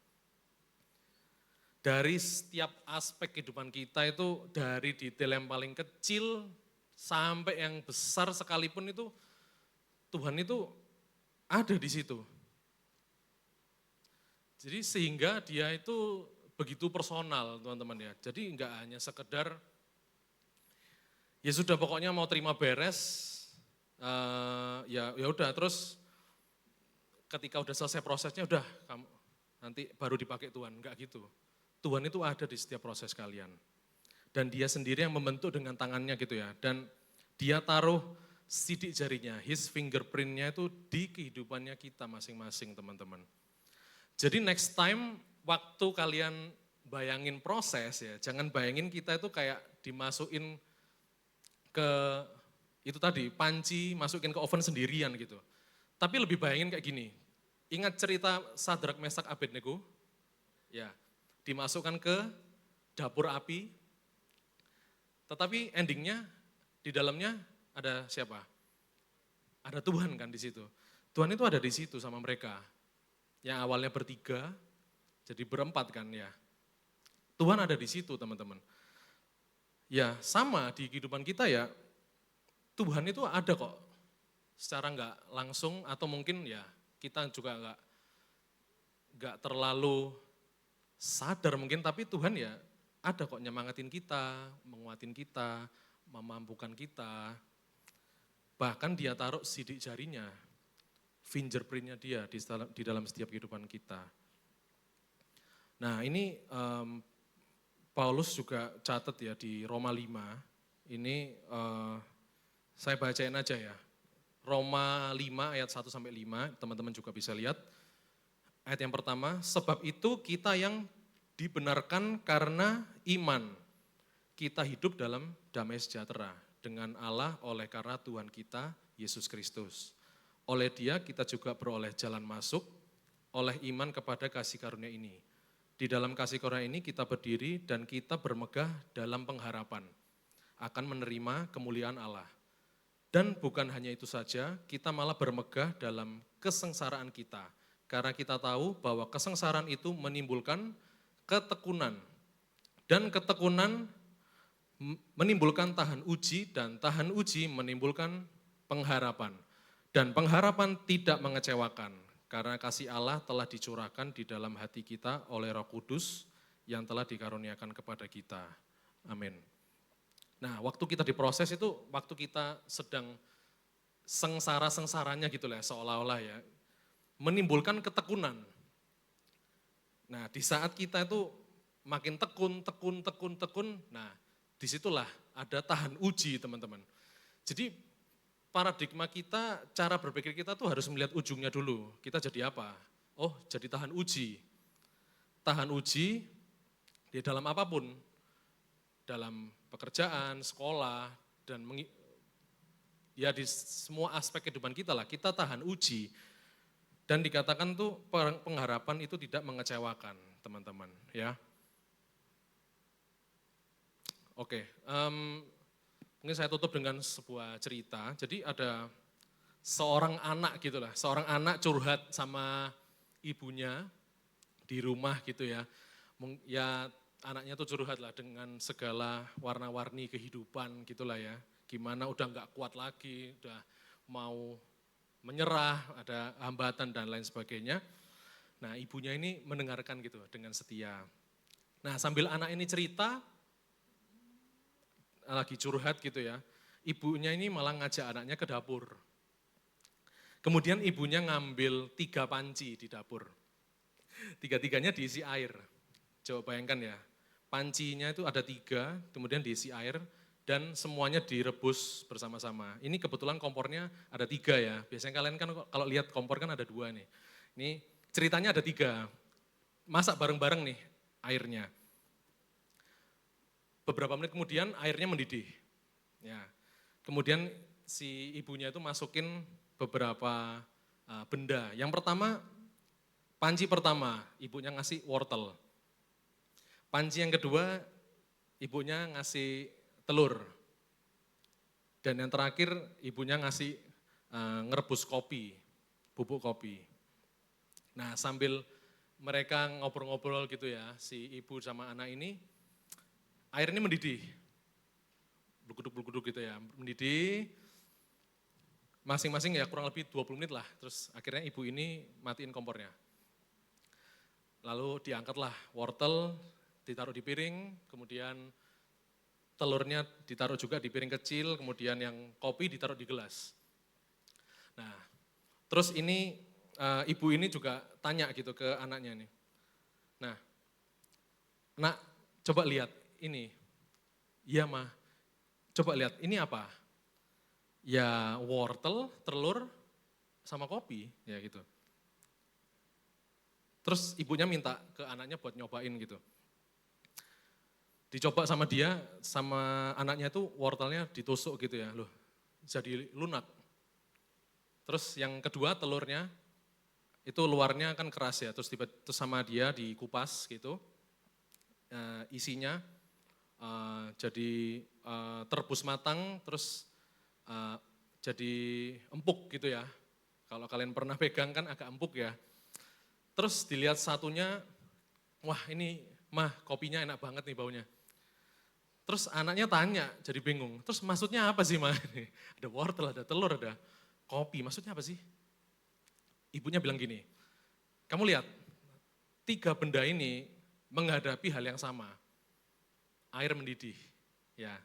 Dari setiap aspek kehidupan kita itu, dari detail yang paling kecil sampai yang besar sekalipun itu, Tuhan itu ada di situ. Jadi sehingga dia itu begitu personal teman-teman ya, jadi enggak hanya sekedar ya sudah pokoknya mau terima beres, ya udah terus ketika udah selesai prosesnya udah kamu nanti baru dipakai Tuhan, enggak gitu. Tuhan itu ada di setiap proses kalian. Dan dia sendiri yang membentuk dengan tangannya gitu ya. Dan dia taruh sidik jarinya, his fingerprint-nya itu di kehidupannya kita masing-masing teman-teman. Jadi next time waktu kalian bayangin proses ya, jangan bayangin kita itu kayak dimasukin ke itu tadi, panci masukin ke oven sendirian gitu. Tapi lebih bayangin kayak gini, ingat cerita Sadrak, Mesak, Abednego? Ya, dimasukkan ke dapur api, tetapi endingnya di dalamnya ada siapa? Ada Tuhan kan di situ. Tuhan itu ada di situ sama mereka. Yang awalnya bertiga, jadi berempat kan ya. Tuhan ada di situ teman-teman. Ya sama di kehidupan kita ya, Tuhan itu ada kok. Secara nggak langsung atau mungkin ya kita juga nggak terlalu sadar mungkin, tapi Tuhan ya ada kok nyemangatin kita, menguatin kita, memampukan kita. Bahkan dia taruh sidik jarinya, fingerprint-nya dia di dalam setiap kehidupan kita. Nah ini Paulus juga catat ya di Roma 5, ini saya bacain aja ya. Roma 5 ayat 1 sampai 5, teman-teman juga bisa lihat. Ayat yang pertama, sebab itu kita yang dibenarkan karena iman, kita hidup dalam damai sejahtera dengan Allah oleh karena Tuhan kita, Yesus Kristus. Oleh Dia kita juga beroleh jalan masuk, oleh iman kepada kasih karunia ini. Di dalam kasih karunia ini kita berdiri dan kita bermegah dalam pengharapan akan menerima kemuliaan Allah. Dan bukan hanya itu saja, kita malah bermegah dalam kesengsaraan kita. Karena kita tahu bahwa kesengsaraan itu menimbulkan ketekunan. Dan ketekunan menimbulkan tahan uji, dan tahan uji menimbulkan pengharapan. Dan pengharapan tidak mengecewakan, karena kasih Allah telah dicurahkan di dalam hati kita oleh Roh Kudus yang telah dikaruniakan kepada kita. Amin. Nah, waktu kita diproses itu, waktu kita sedang sengsara-sengsaranya gitu lah, seolah-olah ya, menimbulkan ketekunan. Nah, di saat kita itu makin tekun, nah disitulah ada tahan uji teman-teman. Jadi paradigma kita, cara berpikir kita tuh harus melihat ujungnya dulu. Kita jadi apa? Oh, jadi tahan uji. Tahan uji di dalam apapun. Dalam pekerjaan, sekolah, dan ya di semua aspek kehidupan kita lah, kita tahan uji. Dan dikatakan tuh pengharapan itu tidak mengecewakan teman-teman ya. Oke, mungkin saya tutup dengan sebuah cerita. Jadi ada seorang anak gitu lah, seorang anak curhat sama ibunya di rumah gitu ya. Ya anaknya tuh curhat lah dengan segala warna-warni kehidupan gitulah ya. Gimana udah nggak kuat lagi, udah mau menyerah, ada hambatan dan lain sebagainya. Nah ibunya ini mendengarkan gitu dengan setia. Nah sambil anak ini cerita, lagi curhat gitu ya, ibunya ini malah ngajak anaknya ke dapur. Kemudian ibunya ngambil 3 panci di dapur. 3-tiganya diisi air. Coba bayangkan ya, pancinya itu ada 3, kemudian diisi air, dan semuanya direbus bersama-sama. Ini kebetulan kompornya ada 3 ya, biasanya kalian kan kalau lihat kompor kan ada 2 nih. Ini ceritanya ada 3, masak bareng-bareng nih airnya. Beberapa menit kemudian airnya mendidih. Ya. Kemudian si ibunya itu masukin beberapa benda. Yang pertama, panci pertama, ibunya ngasih wortel. Panci yang kedua, ibunya ngasih telur. Dan yang terakhir, ibunya ngasih ngerebus kopi, bubuk kopi. Nah sambil mereka ngobrol-ngobrol gitu ya, si ibu sama anak ini, air ini mendidih. Bluguduk-bluguduk gitu ya, mendidih. Masing-masing ya kurang lebih 20 menit lah, terus akhirnya ibu ini matiin kompornya. Lalu diangkatlah wortel, ditaruh di piring, kemudian telurnya ditaruh juga di piring kecil, kemudian yang kopi ditaruh di gelas. Nah, terus ini ibu ini juga tanya gitu ke anaknya nih, Nah, nak coba lihat ini. Iya mah, coba lihat ini apa? Ya wortel, telur, sama kopi, ya gitu. Terus ibunya minta ke anaknya buat nyobain gitu. Dicoba sama dia, sama anaknya itu wortelnya ditusuk gitu ya, loh jadi lunak. Terus yang kedua telurnya, itu luarnya kan keras ya, terus sama dia dikupas gitu, isinya jadi terebus matang, terus jadi empuk gitu ya. Kalau kalian pernah pegang kan agak empuk ya. Terus dilihat satunya, wah ini mah kopinya enak banget nih baunya. Terus anaknya tanya, jadi bingung, terus maksudnya apa sih mah? Ada wortel, ada telur, ada kopi, maksudnya apa sih? Ibunya bilang gini, kamu lihat, 3 benda ini menghadapi hal yang sama. Air mendidih, ya.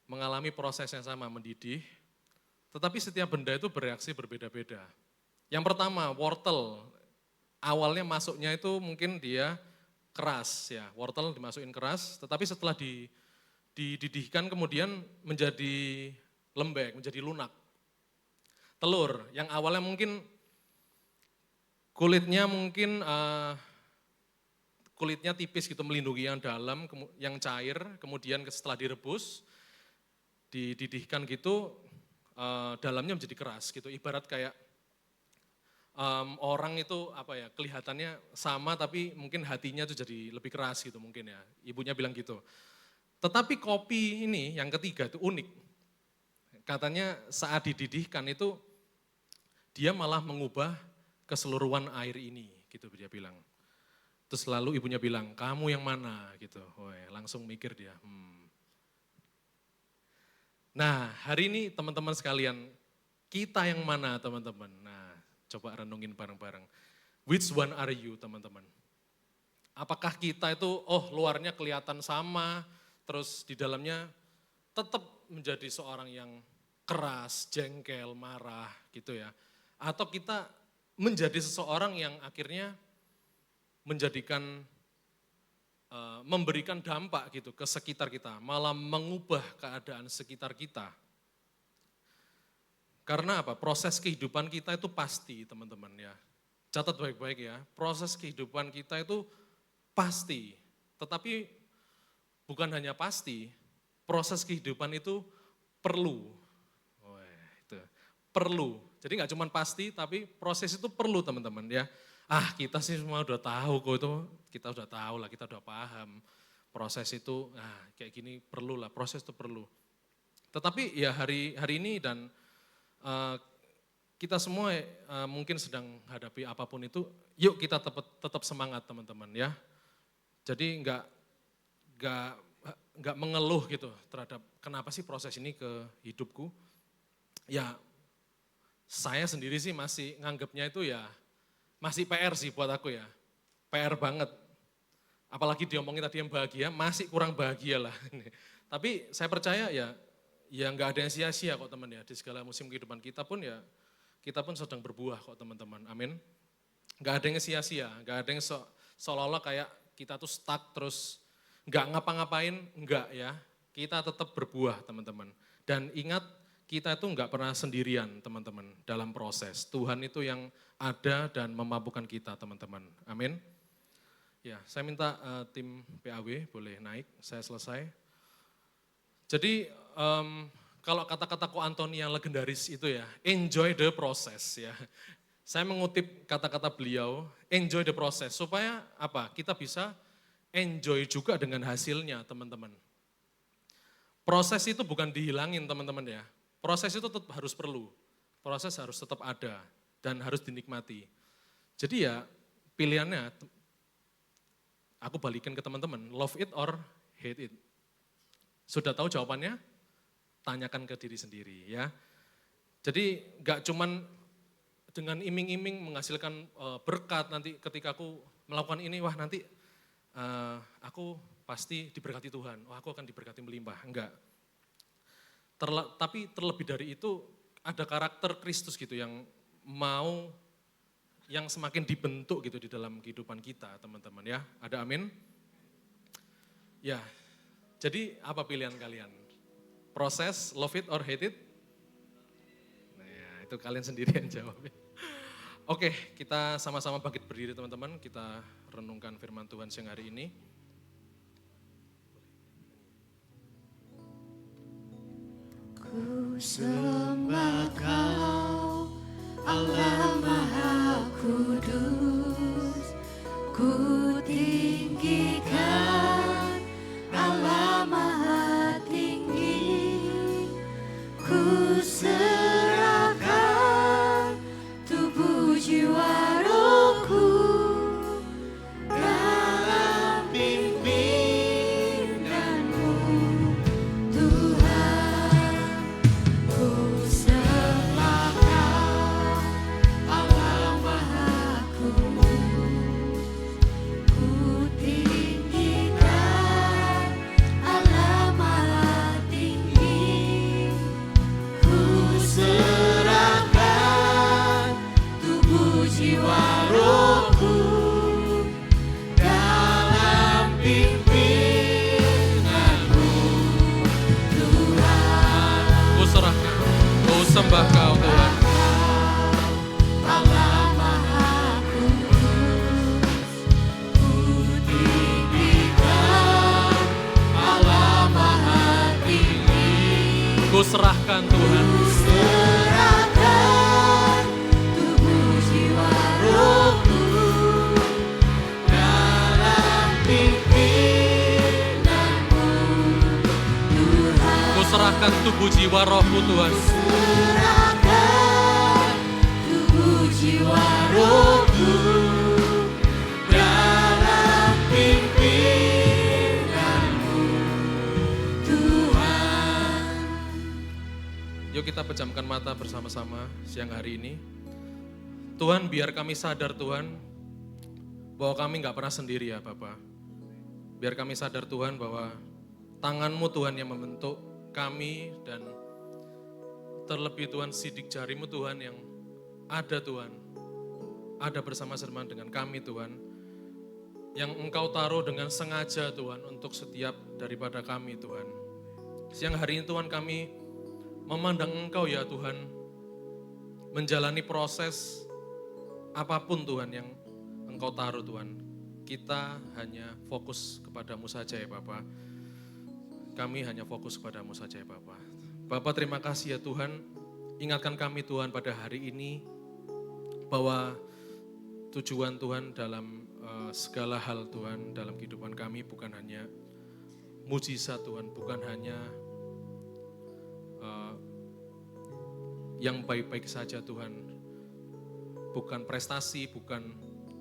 Mengalami proses yang sama, mendidih. Tetapi setiap benda itu bereaksi berbeda-beda. Yang pertama, wortel. Awalnya masuknya itu mungkin dia keras ya, wortel dimasukin keras, tetapi setelah dididihkan kemudian menjadi lembek, menjadi lunak. Telur, yang awalnya mungkin kulitnya kulitnya tipis gitu, melindungi yang dalam, yang cair, kemudian setelah direbus, dididihkan gitu, dalamnya menjadi keras gitu, ibarat kayak orang itu apa ya, kelihatannya sama tapi mungkin hatinya tuh jadi lebih keras gitu mungkin ya, ibunya bilang gitu. Tetapi kopi ini yang ketiga itu unik, katanya saat dididihkan itu dia malah mengubah keseluruhan air ini gitu dia bilang. Terus lalu ibunya bilang, kamu yang mana gitu, langsung mikir dia. Nah hari ini teman-teman sekalian, kita yang mana teman-teman? Nah coba renungin bareng-bareng. Which one are you teman-teman? Apakah kita itu, luarnya kelihatan sama, terus di dalamnya tetap menjadi seorang yang keras, jengkel, marah gitu ya. Atau kita menjadi seseorang yang akhirnya memberikan dampak gitu ke sekitar kita, malah mengubah keadaan sekitar kita. Karena apa? Proses kehidupan kita itu pasti teman-teman ya. Catat baik-baik ya, proses kehidupan kita itu pasti. Tetapi bukan hanya pasti, proses kehidupan itu perlu. Perlu. Jadi nggak cuma pasti, tapi proses itu perlu teman-teman ya. Kita sih semua udah tahu kok itu, kita udah tahu lah, kita udah paham. Proses itu, kayak gini perlu lah, proses itu perlu. Tetapi ya hari ini dan kita semua mungkin sedang hadapi apapun itu, yuk kita tetap semangat teman-teman ya. Jadi nggak mengeluh gitu terhadap kenapa sih proses ini ke hidupku. Ya saya sendiri sih masih nganggapnya itu ya masih PR sih buat aku ya. PR banget. Apalagi diomongin tadi yang bahagia, masih kurang bahagia lah. Tapi saya percaya ya nggak ada yang sia-sia kok teman ya. Di segala musim kehidupan kita pun ya, kita pun sedang berbuah kok teman-teman. Amin. Nggak ada yang sia-sia, nggak ada yang seolah-olah kayak kita tuh stuck terus nggak ngapa-ngapain, enggak ya. Kita tetap berbuah teman-teman. Dan ingat, kita itu nggak pernah sendirian teman-teman dalam proses. Tuhan itu yang ada dan memampukan kita teman-teman. Amin. Ya, saya minta tim PAW boleh naik, saya selesai. Jadi kalau kata-kata Ko Antoni yang legendaris itu ya, enjoy the process ya. Saya mengutip kata-kata beliau, enjoy the process, supaya apa? Kita bisa enjoy juga dengan hasilnya teman-teman. Proses itu bukan dihilangin teman-teman ya. Proses itu tetap harus perlu, proses harus tetap ada dan harus dinikmati. Jadi ya pilihannya, aku balikin ke teman-teman, love it or hate it. Sudah tahu jawabannya? Tanyakan ke diri sendiri ya. Jadi gak cuman dengan iming-iming menghasilkan berkat nanti ketika aku melakukan ini, wah nanti aku pasti diberkati Tuhan, aku akan diberkati melimpah, enggak. Tapi terlebih dari itu ada karakter Kristus gitu yang yang semakin dibentuk gitu di dalam kehidupan kita, teman-teman ya. Ada amin? Ya, jadi apa pilihan kalian? Proses, love it or hate it? Nah, ya, itu kalian sendiri yang jawab. Oke, kita sama-sama bangkit berdiri teman-teman, kita renungkan firman Tuhan siang hari ini. Ku sembah Kau, Allah Maha Kudus. Ku tinggikan Allah Maha Tinggi. Ku serahkan tubuh jiwa rohku dalam pimpinanmu, Tuhan. Ku sembah Kau, Allah Maha Kudus. Ku tinggikan Allah Maha Tinggi. Ku serahkan tubuh jiwa rohku dalam pimpinanmu, Tuhan. Ku serahkan, ku sembah Kau Tuhan. Allah Maha Kudus. Ku tinggikan Allah Maha Tinggi. Ku serahkan Tuhan. Ku serahkan tubuh jiwa rohku dalam pimpinanmu, Tuhan. Ku serahkan tubuh jiwa rohku Tuhan. Serahkan tubuh jiwa rohku dalam pimpinanmu, Tuhan. Yuk kita pejamkan mata bersama-sama siang hari ini. Tuhan, biar kami sadar Tuhan, bahwa kami gak pernah sendiri ya Bapa. Biar kami sadar Tuhan bahwa tangan-Mu Tuhan yang membentuk kami, dan terlebih Tuhan sidik jari-Mu Tuhan yang ada Tuhan. Ada bersama-sama dengan kami Tuhan. Yang Engkau taruh dengan sengaja Tuhan untuk setiap daripada kami Tuhan. Siang hari ini Tuhan kami memandang Engkau ya Tuhan, menjalani proses apapun Tuhan yang Engkau taruh Tuhan. Kita hanya fokus kepadamu saja ya Bapa. Kami hanya fokus kepadamu saja ya Bapa. Bapa terima kasih ya Tuhan, ingatkan kami Tuhan pada hari ini, bahwa tujuan Tuhan dalam segala hal Tuhan, dalam kehidupan kami bukan hanya mujizat Tuhan, bukan hanya yang baik-baik saja Tuhan, bukan prestasi, bukan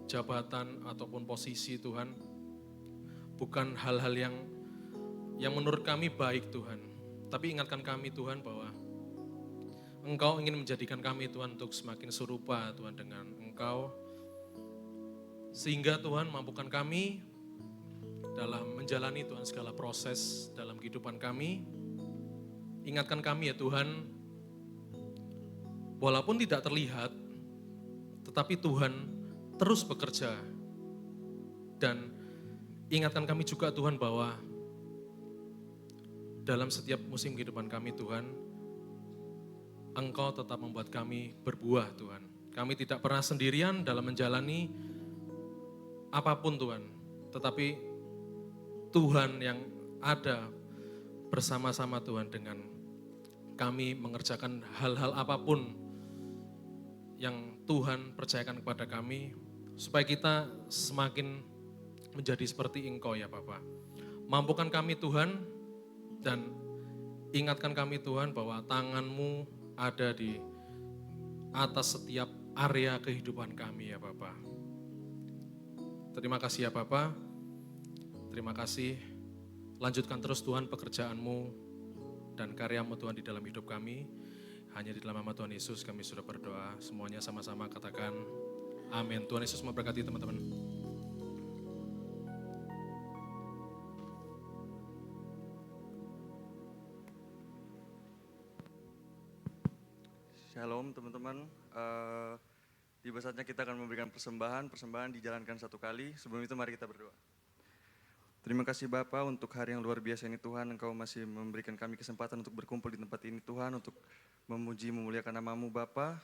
jabatan ataupun posisi Tuhan, bukan hal-hal yang menurut kami baik Tuhan, tapi ingatkan kami Tuhan bahwa Engkau ingin menjadikan kami Tuhan untuk semakin serupa Tuhan dengan Engkau, sehingga Tuhan mampukan kami dalam menjalani Tuhan segala proses dalam kehidupan kami. Ingatkan kami ya Tuhan, walaupun tidak terlihat, tetapi Tuhan terus bekerja. Dan ingatkan kami juga Tuhan bahwa dalam setiap musim kehidupan kami Tuhan, Engkau tetap membuat kami berbuah Tuhan. Kami tidak pernah sendirian dalam menjalani apapun Tuhan, tetapi Tuhan yang ada bersama-sama Tuhan dengan kami mengerjakan hal-hal apapun yang Tuhan percayakan kepada kami, supaya kita semakin menjadi seperti Engkau ya Bapa. Mampukan kami Tuhan, dan ingatkan kami Tuhan bahwa tangan-Mu ada di atas setiap area kehidupan kami ya Bapa. Terima kasih ya Bapa, terima kasih. Lanjutkan terus Tuhan pekerjaan-Mu dan karya-Mu Tuhan di dalam hidup kami. Hanya di dalam nama Tuhan Yesus kami sudah berdoa. Semuanya sama-sama katakan amin. Tuhan Yesus memberkati teman-teman. Shalom teman-teman. Tiba saatnya kita akan memberikan persembahan dijalankan satu kali. Sebelum itu mari kita berdoa. Terima kasih Bapa untuk hari yang luar biasa ini Tuhan, Engkau masih memberikan kami kesempatan untuk berkumpul di tempat ini Tuhan, untuk memuji memuliakan nama-Mu Bapa.